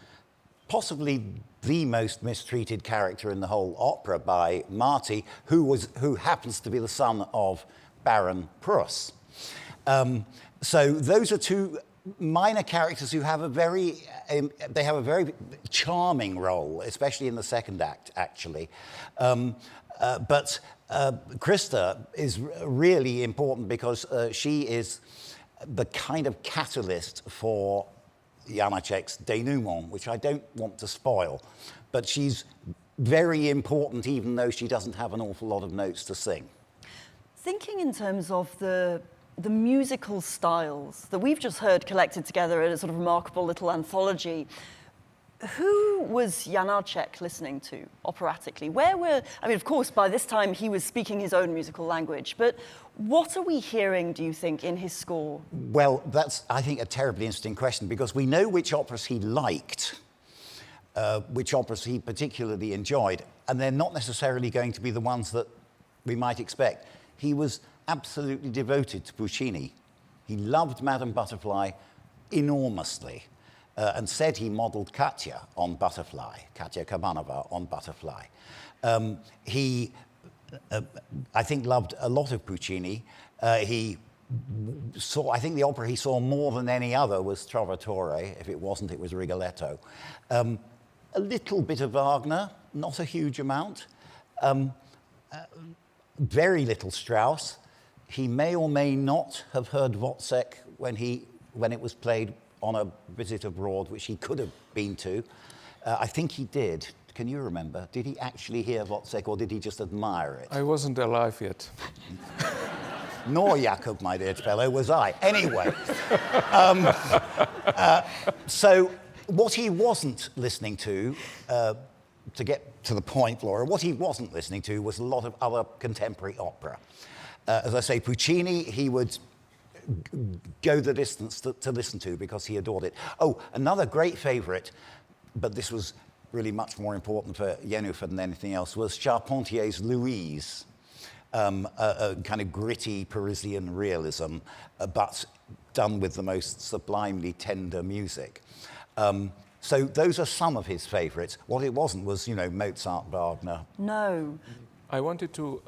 possibly the most mistreated character in the whole opera by Marty, who happens to be the son of Baron Pruss. So those are two minor characters who have a very charming role, especially in the second act, actually. But Krista is really important because she is the kind of catalyst for Janáček's denouement, which I don't want to spoil. But she's very important even though she doesn't have an awful lot of notes to sing. Thinking in terms of the musical styles that we've just heard collected together in a sort of remarkable little anthology, who was Janáček listening to operatically? I mean, of course, by this time he was speaking his own musical language, but what are we hearing, do you think, in his score? Well, that's, I think, a terribly interesting question, because we know which operas he liked, which operas he particularly enjoyed, and they're not necessarily going to be the ones that we might expect. He was absolutely devoted to Puccini. He loved Madame Butterfly enormously. And said he modelled Katya on Butterfly, Katya Kabanova on Butterfly. He, I think, loved a lot of Puccini. He saw, I think the opera he saw more than any other was Trovatore. If it wasn't, it was Rigoletto. A little bit of Wagner, not a huge amount. Very little Strauss. He may or may not have heard Wozzeck when it was played on a visit abroad, which he could have been to. I think he did. Can you remember? Did he actually hear Wozzeck, or did he just admire it? I wasn't alive yet. Nor Jakob, my dear fellow, was I. Anyway, so what he wasn't listening to get to the point, Laura, what he wasn't listening to was a lot of other contemporary opera. As I say, Puccini, he would go the distance to listen to, because he adored it. Oh, another great favourite, but this was really much more important for Jennifer than anything else, was Charpentier's Louise, a kind of gritty Parisian realism, but done with the most sublimely tender music. So those are some of his favourites. What it wasn't was, Mozart, Wagner. No. I wanted to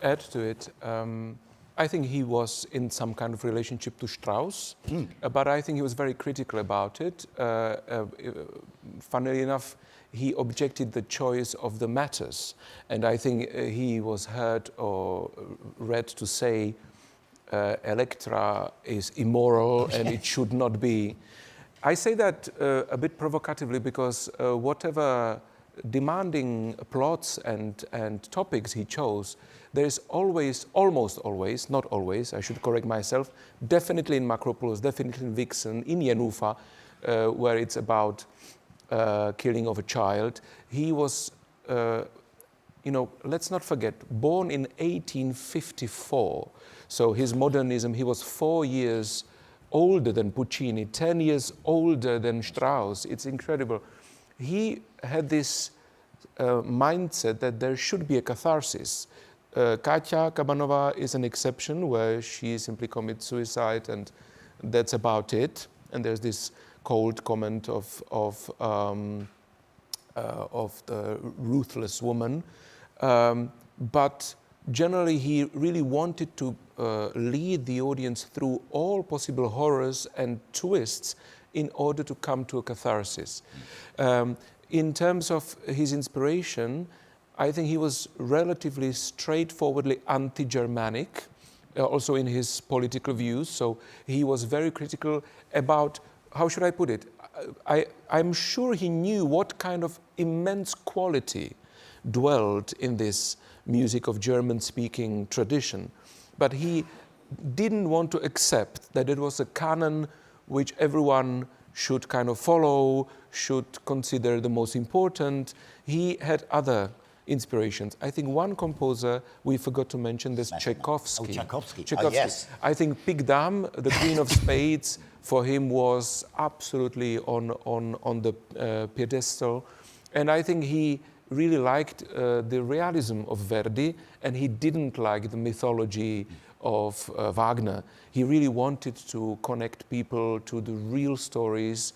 add to it. I think he was in some kind of relationship to Strauss, but I think he was very critical about it. Funnily enough, he objected the choice of the matters, and I think he was heard or read to say Electra is immoral and it should not be. I say that a bit provocatively, because whatever demanding plots and topics he chose, there's always, almost always, not always, I should correct myself, definitely in Makropulos, definitely in Vixen, in Jenůfa, where it's about killing of a child. He was, let's not forget, born in 1854. So his modernism, he was 4 years older than Puccini, 10 years older than Strauss. It's incredible. He had this mindset that there should be a catharsis. Katya Kabanova is an exception, where she simply commits suicide and that's about it. And there's this cold comment of the ruthless woman. But generally, he really wanted to lead the audience through all possible horrors and twists in order to come to a catharsis. In terms of his inspiration, I think he was relatively straightforwardly anti-Germanic, also in his political views. So he was very critical about, how should I put it? I'm sure he knew what kind of immense quality dwelled in this music of German-speaking tradition. But he didn't want to accept that it was a canon which everyone should kind of follow, should consider the most important. He had other inspirations. I think one composer we forgot to mention is Tchaikovsky. Oh, Tchaikovsky. Yes. I think Pig Dame, the Queen of Spades, for him was absolutely on the pedestal. And I think he really liked the realism of Verdi, and he didn't like the mythology of Wagner. He really wanted to connect people to the real stories.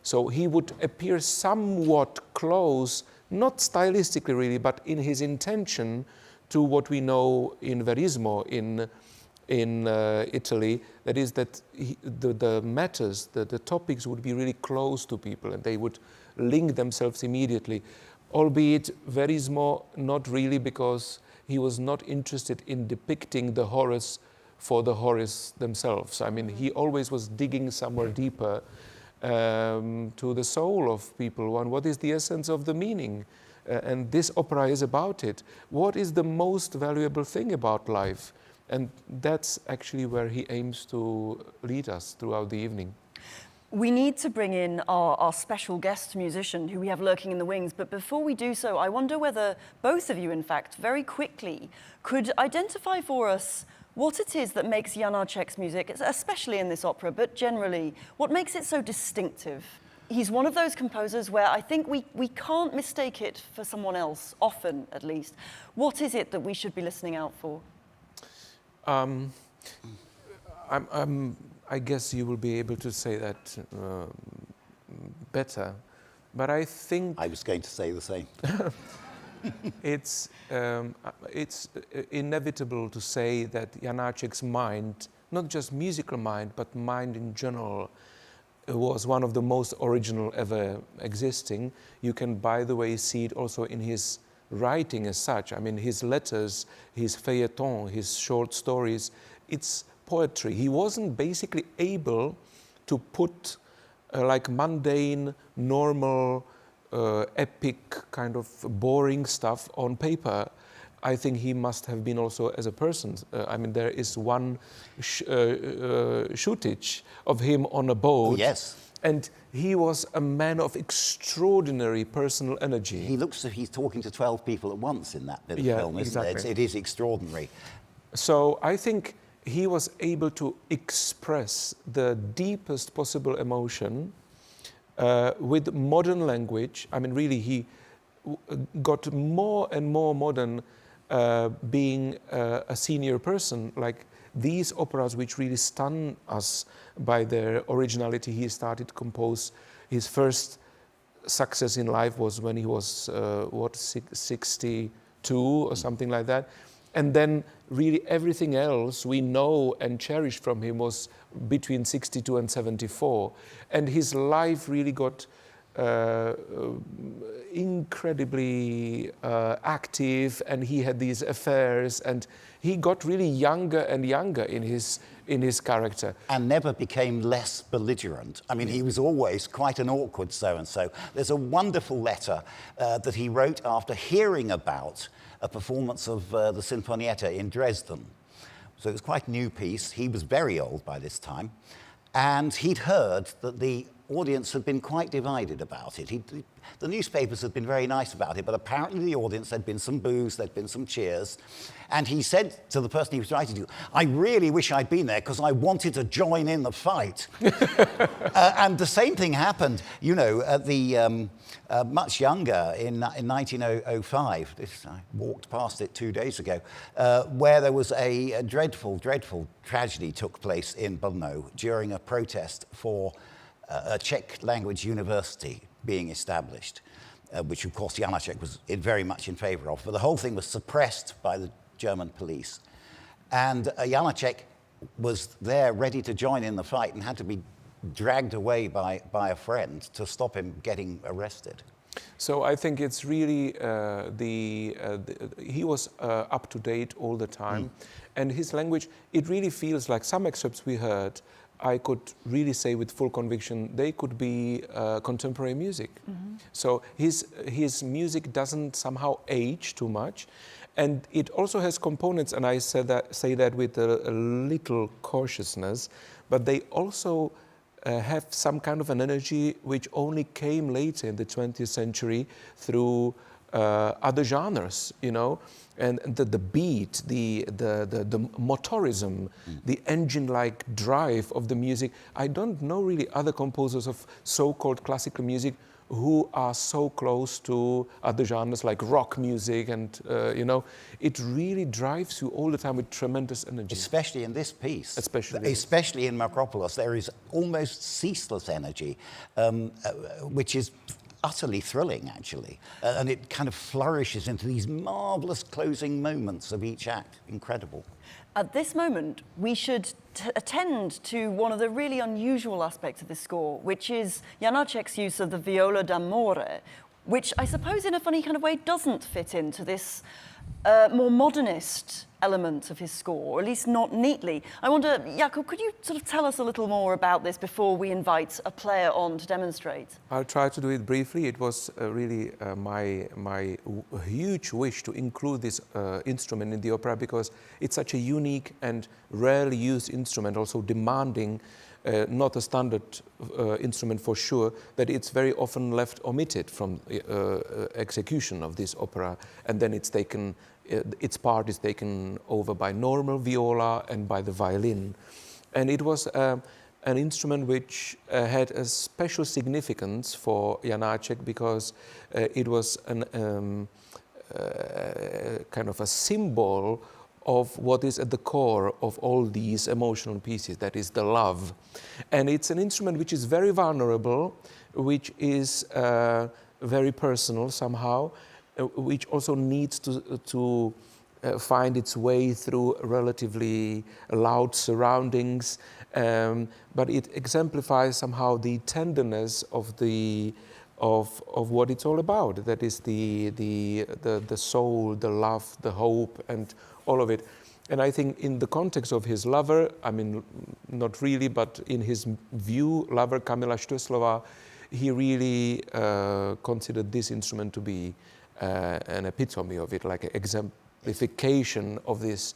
So he would appear somewhat close, not stylistically really, but in his intention to what we know in Verismo in Italy. That is that the matters, the topics would be really close to people and they would link themselves immediately. Albeit Verismo, not really, because he was not interested in depicting the horrors for the horrors themselves. I mean, he always was digging somewhere deeper to the soul of people. And what is the essence of the meaning? and this opera is about it. What is the most valuable thing about life? And that's actually where he aims to lead us throughout the evening. We need to bring in our special guest musician who we have lurking in the wings, but before we do so, I wonder whether both of you, in fact, very quickly, could identify for us what it is that makes Janáček's music, especially in this opera, but generally, what makes it so distinctive? He's one of those composers where I think we can't mistake it for someone else, often at least. What is it that we should be listening out for? I guess you will be able to say that better, but I think I was going to say the same. it's inevitable to say that Janáček's mind, not just musical mind, but mind in general, was one of the most original ever existing. You can, by the way, see it also in his writing as such. I mean, his letters, his feuilleton, his short stories, it's poetry. He wasn't basically able to put like mundane, normal, epic, kind of boring stuff on paper. I think he must have been also as a person. I mean, there is one shootage of him on a boat. Oh, yes. And he was a man of extraordinary personal energy. He looks as if he's talking to 12 people at once in that bit of film, isn't exactly. it? It is extraordinary. So I think he was able to express the deepest possible emotion with modern language. I mean, really, he got more and more modern being a senior person. Like these operas which really stun us by their originality, he started to compose. His first success in life was when he was, 62 or something like that. And then really everything else we know and cherish from him was between 62 and 74. And his life really got incredibly active, and he had these affairs, and he got really younger and younger in his character. And never became less belligerent. I mean, he was always quite an awkward so-and-so. There's a wonderful letter that he wrote after hearing about a performance of the Sinfonietta in Dresden. So it was quite a new piece. He was very old by this time. And he'd heard that the audience had been quite divided about it. The newspapers had been very nice about it, but apparently the audience, there'd been some boos, there'd been some cheers. And he said to the person he was writing to, I really wish I'd been there because I wanted to join in the fight. And the same thing happened, you know, at the much younger in 1905. I walked past it 2 days ago, where there was a dreadful, dreadful tragedy took place in Brno during a protest for a Czech language university being established, which of course Janáček was very much in favor of. But the whole thing was suppressed by the German police. And Janáček was there ready to join in the fight and had to be dragged away by a friend to stop him getting arrested. So I think it's really, he was up to date all the time. And his language, it really feels like some excerpts we heard, I could really say with full conviction, they could be contemporary music. So his music doesn't somehow age too much. And it also has components, and I say that with a little cautiousness, but they also have some kind of an energy which only came later in the 20th century through other genres, you know, and the beat, the motorism, the engine-like drive of the music. I don't know really other composers of so-called classical music who are so close to other genres like rock music, and you know, it really drives you all the time with tremendous energy. Especially in this piece. Especially in Makropulos, there is almost ceaseless energy, which is utterly thrilling, actually. And it kind of flourishes into these marvelous closing moments of each act. Incredible. At this moment, we should attend to one of the really unusual aspects of this score, which is Janáček's use of the viola d'amore, which I suppose in a funny kind of way doesn't fit into this more modernist element of his score, or at least not neatly. I wonder, Jakob, could you sort of tell us a little more about this before we invite a player on to demonstrate? I'll try to do it briefly. It was really my huge wish to include this instrument in the opera because it's such a unique and rarely used instrument, also demanding, not a standard instrument for sure, that it's very often left omitted from execution of this opera, and then it's taken, its part is taken over by normal viola and by the violin. And it was an instrument which had a special significance for Janáček because it was an, kind of a symbol of what is at the core of all these emotional pieces, that is the love. And it's an instrument which is very vulnerable, which is very personal somehow, which also needs to find its way through relatively loud surroundings, but it exemplifies somehow the tenderness of what it's all about. That is the soul, the love, the hope, and all of it. And I think in the context of his lover, I mean, not really, but in his view, lover Kamila Štoslova, he really considered this instrument to be an epitome of it, like an exemplification of this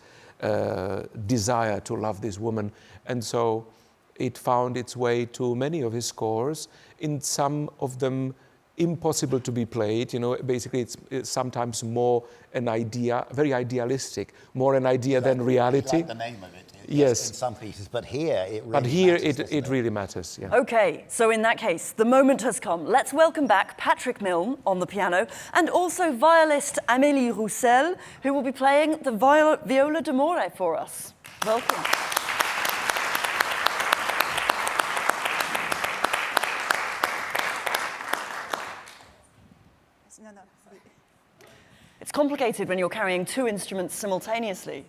desire to love this woman. And so it found its way to many of his scores, in some of them impossible to be played. You know, basically it's sometimes more an idea, very idealistic, more an idea than reality. Like the name of it. Yes. In some pieces, but here it really But here matters, it really matters, yeah. Okay, so in that case, the moment has come. Let's welcome back Patrick Milne on the piano and also violist Amélie Roussel, who will be playing the viola d'amore for us. Welcome. It's complicated when you're carrying two instruments simultaneously.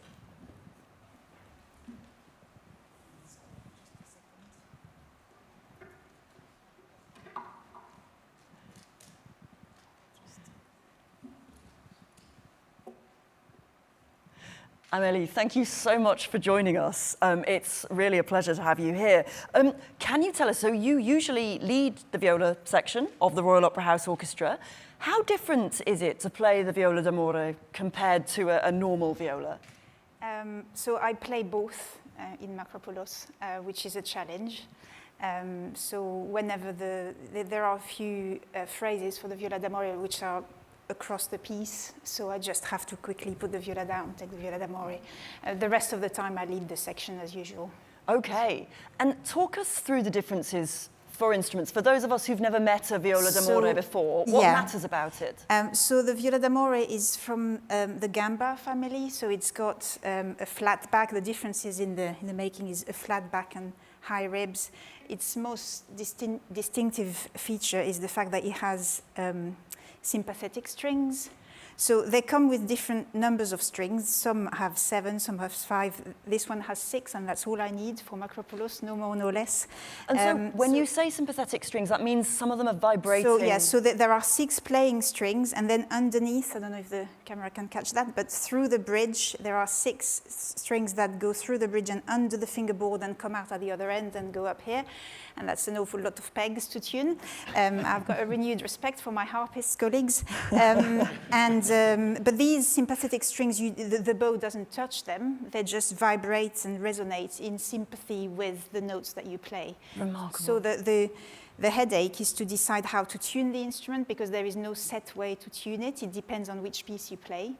Amélie, thank you so much for joining us. It's really a pleasure to have you here. Can you tell us, so you usually lead the viola section of the Royal Opera House Orchestra. How different is it to play the viola d'amore compared to a normal viola? So I play both in Makropulos, which is a challenge. So whenever there are a few phrases for the viola d'amore which are across the piece, so I just have to quickly put the viola down, take the viola d'amore. The rest of the time I lead the section as usual. Okay, and talk us through the differences for instruments. For those of us who've never met a viola d'amore before, what matters about it? So the viola d'amore is from the gamba family, so it's got a flat back. The differences in the making is a flat back and high ribs. Its most distinctive feature is the fact that it has sympathetic strings. So they come with different numbers of strings. Some have 7, some have 5. This one has 6, and that's all I need for Makropulos, no more, no less. And so when you say sympathetic strings, that means some of them are vibrating. So yeah, so there are 6 playing strings, and then underneath, I don't know if the camera can catch that, but through the bridge, there are 6 strings that go through the bridge and under the fingerboard and come out at the other end and go up here. And that's an awful lot of pegs to tune. I've got a renewed respect for my harpist colleagues. But these sympathetic strings, the bow doesn't touch them. They just vibrate and resonate in sympathy with the notes that you play. Remarkable. So the headache is to decide how to tune the instrument, because there is no set way to tune it. It depends on which piece you play.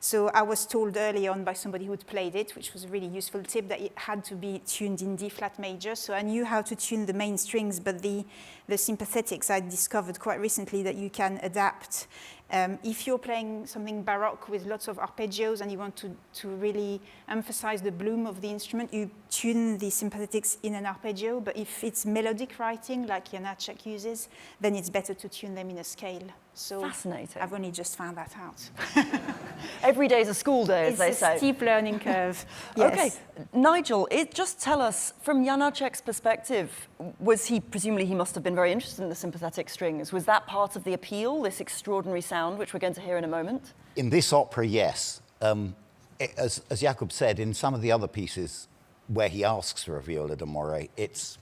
So I was told early on by somebody who'd played it, which was a really useful tip, that it had to be tuned in D flat major. So I knew how to tune the main strings, but the sympathetics I discovered quite recently that you can adapt. If you're playing something baroque with lots of arpeggios and you want to really emphasize the bloom of the instrument, you tune the sympathetics in an arpeggio. But if it's melodic writing, like Janáček uses, then it's better to tune them in a scale. So fascinating. I've only just found that out. Every day is a school day, as they say. It's a steep learning curve. Yes. Okay, Nigel, just tell us, from Janáček's perspective, presumably he must have been very interested in the sympathetic strings. Was that part of the appeal, this extraordinary sound, which we're going to hear in a moment? In this opera, yes. as Jakob said, in some of the other pieces where he asks for a viola d'amore, it's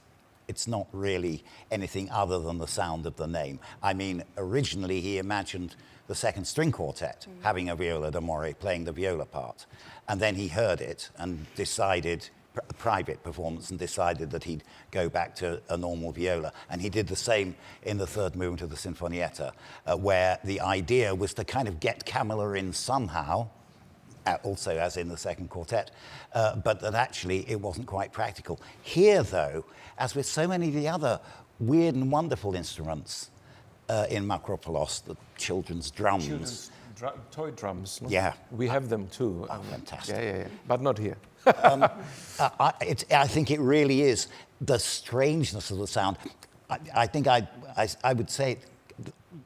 not really anything other than the sound of the name. I mean, originally he imagined the second string quartet having a viola d'amore, playing the viola part. And then he heard it and decided, a private performance, and decided that he'd go back to a normal viola. And he did the same in the third movement of the Sinfonietta, where the idea was to kind of get Camilla in somehow, also as in the second quartet, but that actually it wasn't quite practical. Here, though, as with so many of the other weird and wonderful instruments in Makropulos, the children's drums. Toy drums. No? Yeah. We have them too. Oh, fantastic. Yeah. But not here. I think it really is the strangeness of the sound. I think I would say,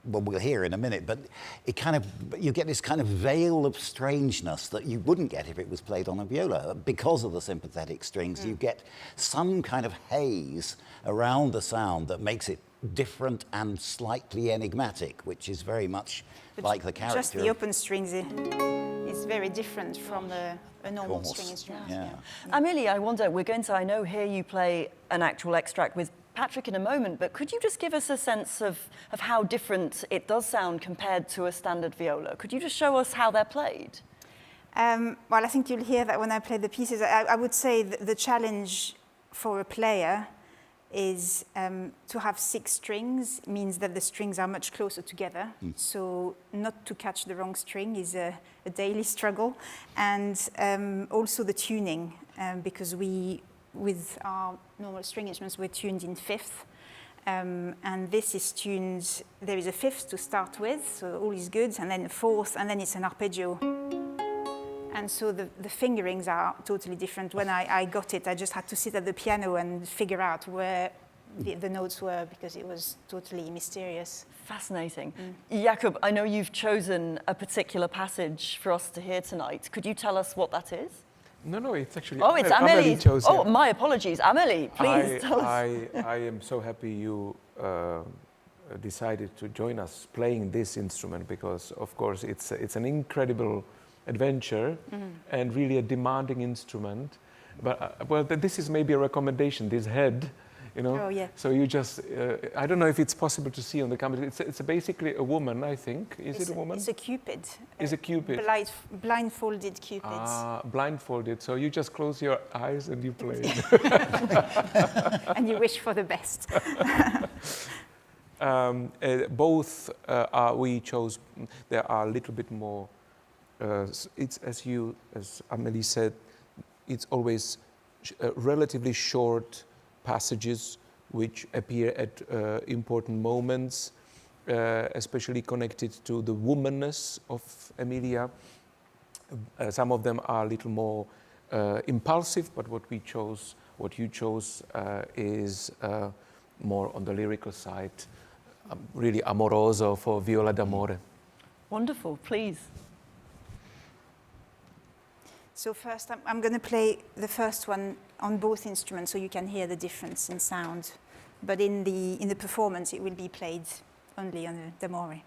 well, we'll hear in a minute, but it kind of, you get this kind of veil of strangeness that you wouldn't get if it was played on a viola. Because of the sympathetic strings, you get some kind of haze around the sound that makes it different and slightly enigmatic, which is very much like the character. Just the open strings is very different from a normal string instrument. Yeah. Emilia, I wonder, I know here you play an actual extract with Patrick in a moment, but could you just give us a sense of how different it does sound compared to a standard viola? Could you just show us how they're played? Well, I think you'll hear that when I play the pieces. I would say the challenge for a player is to have 6 strings means that the strings are much closer together. So not to catch the wrong string is a daily struggle. And also the tuning, because with our normal string instruments, we're tuned in 5th. And this is tuned, there is a 5th to start with, so all is good, and then a 4th, and then it's an arpeggio. And so the fingerings are totally different. When I got it, I just had to sit at the piano and figure out where the notes were, because it was totally mysterious. Fascinating. Jakob, I know you've chosen a particular passage for us to hear tonight. Could you tell us what that is? No, it's actually. Oh, it's Amélie. chose Oh, it. my apologies. Amélie, please tell us. I am so happy you decided to join us playing this instrument, because, of course, it's an incredible adventure and really a demanding instrument. But well, this is maybe a recommendation. This head, you know. Oh, yeah. So you just, I don't know if it's possible to see on the camera. It's basically a woman, I think. Is it a woman? It's a cupid. It's a cupid. Blindfolded cupid. Blindfolded. So you just close your eyes and you play. And you wish for the best. Both we chose. There are a little bit more. It's as Amélie said. It's always relatively short passages which appear at important moments, especially connected to the womanness of Emilia. Some of them are a little more impulsive, but what you chose, is more on the lyrical side, really amoroso for viola d'amore. Wonderful, please. So first, I'm going to play the first one on both instruments, so you can hear the difference in sound. But in the performance, it will be played only on the d'amore.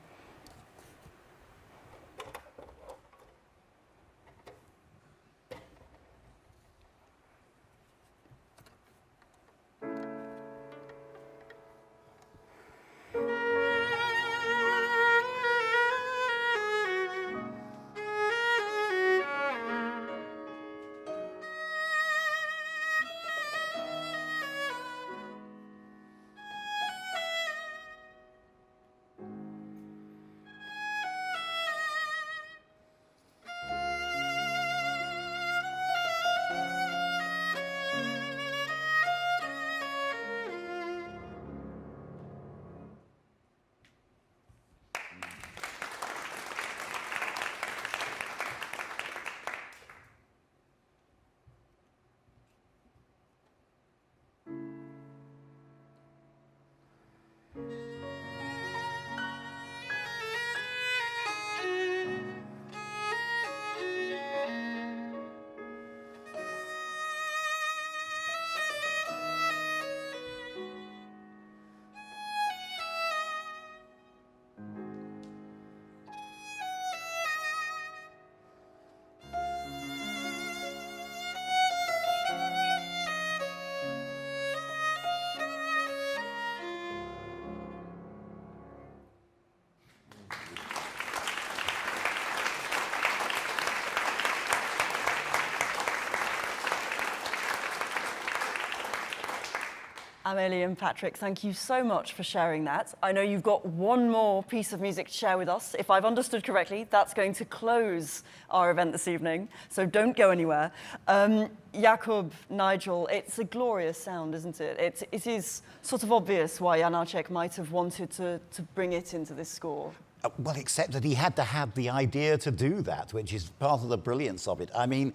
Emilia and Patrick, thank you so much for sharing that. I know you've got one more piece of music to share with us. If I've understood correctly, that's going to close our event this evening, so don't go anywhere. Jakub, Nigel, it's a glorious sound, isn't it? It is sort of obvious why Janáček might have wanted to bring it into this score. Well, except that he had to have the idea to do that, which is part of the brilliance of it. I mean,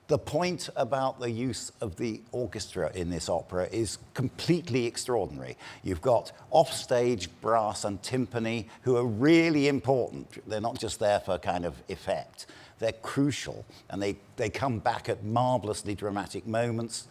the point about the use of the orchestra in this opera is completely extraordinary. You've got offstage brass and timpani who are really important. They're not just there for kind of effect. They're crucial, and they come back at marvelously dramatic moments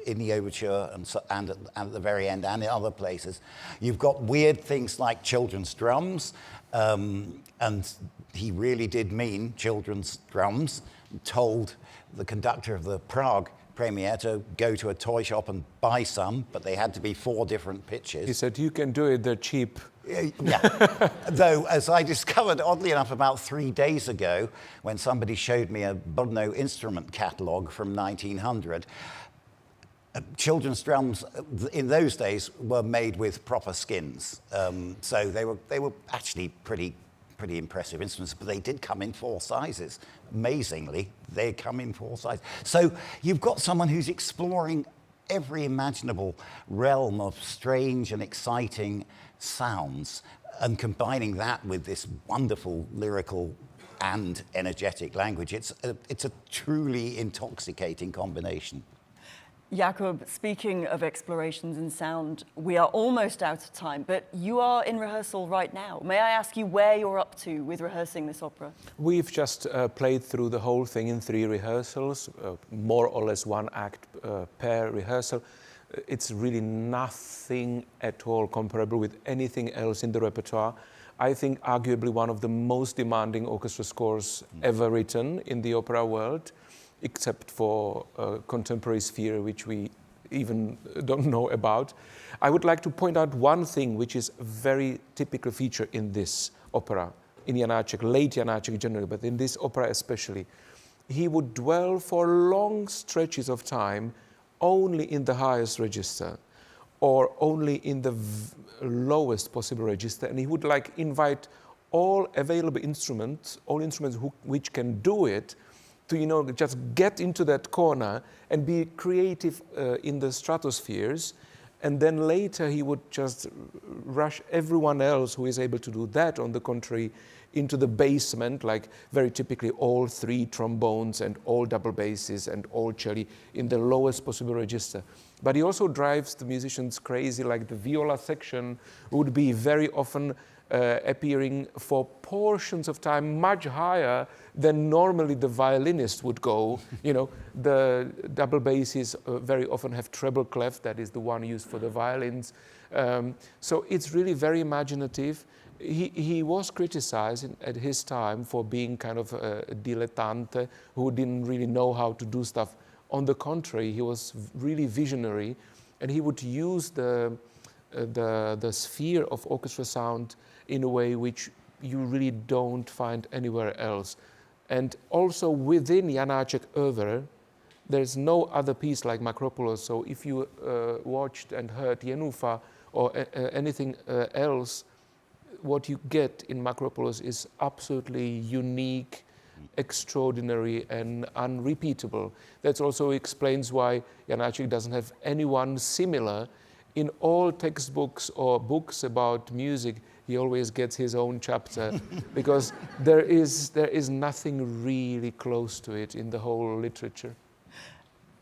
in the overture and at the very end and in other places. You've got weird things like children's drums, and he really did mean children's drums, told the conductor of the Prague premiere to go to a toy shop and buy some, but they had to be 4 different pitches. He said, you can do it, they're cheap. Yeah. Though, as I discovered, oddly enough, about 3 days ago, when somebody showed me a Brno instrument catalogue from 1900, children's drums in those days were made with proper skins. So they were actually pretty impressive instruments, but they did come in 4 sizes. Amazingly, they come in 4 sizes. So you've got someone who's exploring every imaginable realm of strange and exciting sounds and combining that with this wonderful lyrical and energetic language. It's a truly intoxicating combination. Jakub, speaking of explorations in sound, we are almost out of time, but you are in rehearsal right now. May I ask you where you're up to with rehearsing this opera? We've just played through the whole thing in 3 rehearsals, more or less 1 act per rehearsal. It's really nothing at all comparable with anything else in the repertoire. I think arguably one of the most demanding orchestra scores ever written in the opera world, except for contemporary sphere, which we even don't know about. I would like to point out one thing which is a very typical feature in this opera, in Janáček, late Janáček generally, but in this opera especially. He would dwell for long stretches of time only in the highest register or only in the lowest possible register, and he would like invite all available instruments, all instruments which can do it, to just get into that corner and be creative in the stratospheres, and then later he would just rush everyone else who is able to do that, on the contrary, into the basement, like very typically all 3 trombones and all double basses and all celli in the lowest possible register. But he also drives the musicians crazy, like the viola section would be very often appearing for portions of time much higher than normally the violinist would go. The double basses very often have treble clef, that is the one used for the violins. So it's really very imaginative. He was criticized at his time for being kind of a dilettante who didn't really know how to do stuff. On the contrary, he was really visionary, and he would use the sphere of orchestra sound in a way which you really don't find anywhere else. And also within Janáček oeuvre, there's no other piece like Makropulos. So if you watched and heard Jenůfa or anything else, what you get in Makropulos is absolutely unique, extraordinary, and unrepeatable. That also explains why Janáček doesn't have anyone similar. In all textbooks or books about music, he always gets his own chapter because there is nothing really close to it in the whole literature.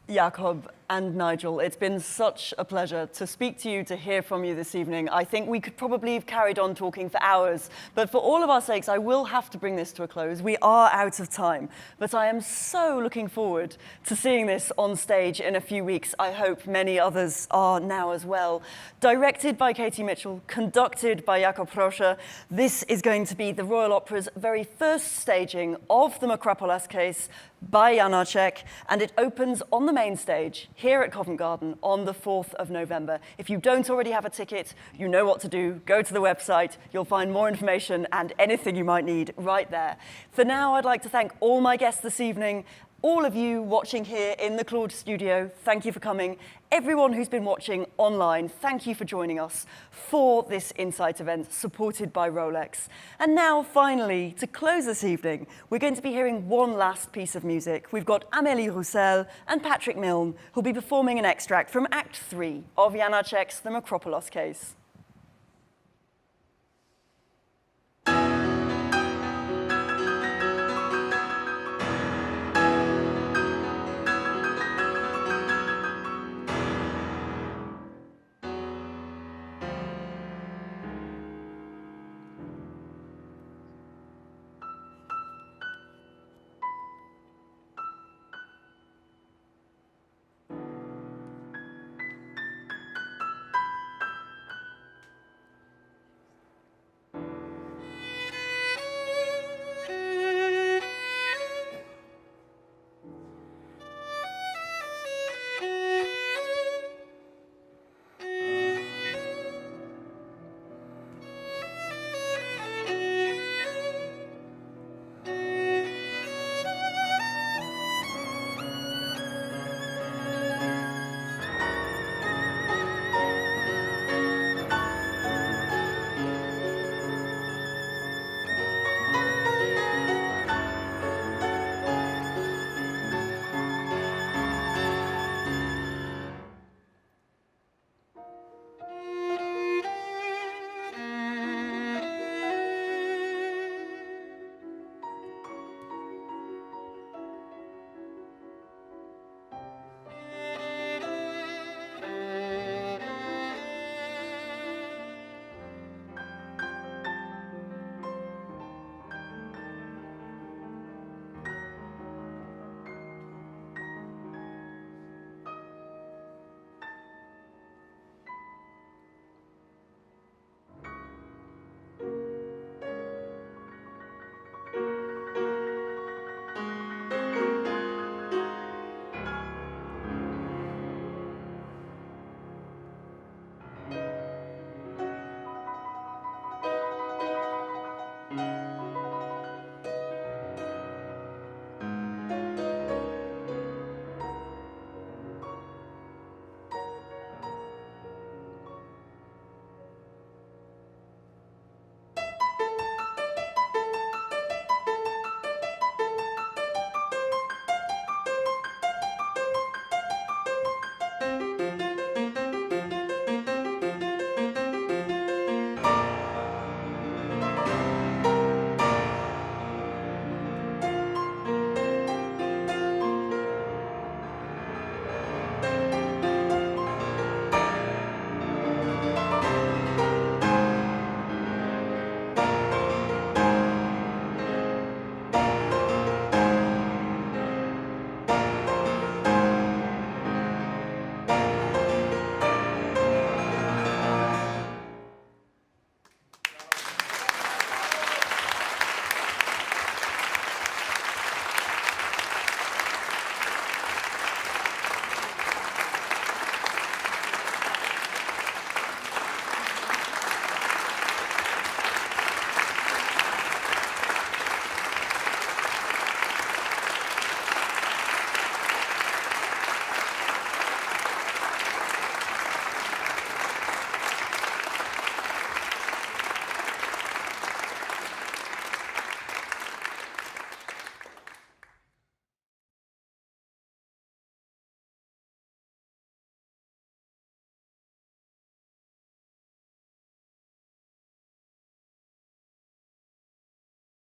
Jakub and Nigel, it's been such a pleasure to speak to you, to hear from you this evening. I think we could probably have carried on talking for hours, but for all of our sakes, I will have to bring this to a close. We are out of time, but I am so looking forward to seeing this on stage in a few weeks. I hope many others are now as well. Directed by Katie Mitchell, conducted by Jakub Proszę, this is going to be the Royal Opera's very first staging of the Makropulos Case by Janáček, and it opens on the main stage here at Covent Garden on the 4th of November. If you don't already have a ticket, you know what to do. Go to the website. You'll find more information and anything you might need right there. For now, I'd like to thank all my guests this evening All of you watching here in the Claude studio, thank you for coming. Everyone who's been watching online, thank you for joining us for this Insight event supported by Rolex. And now, finally, to close this evening, we're going to be hearing one last piece of music. We've got Amélie Roussel and Patrick Milne, who'll be performing an extract from Act 3 of Janáček's The Makropulos Case.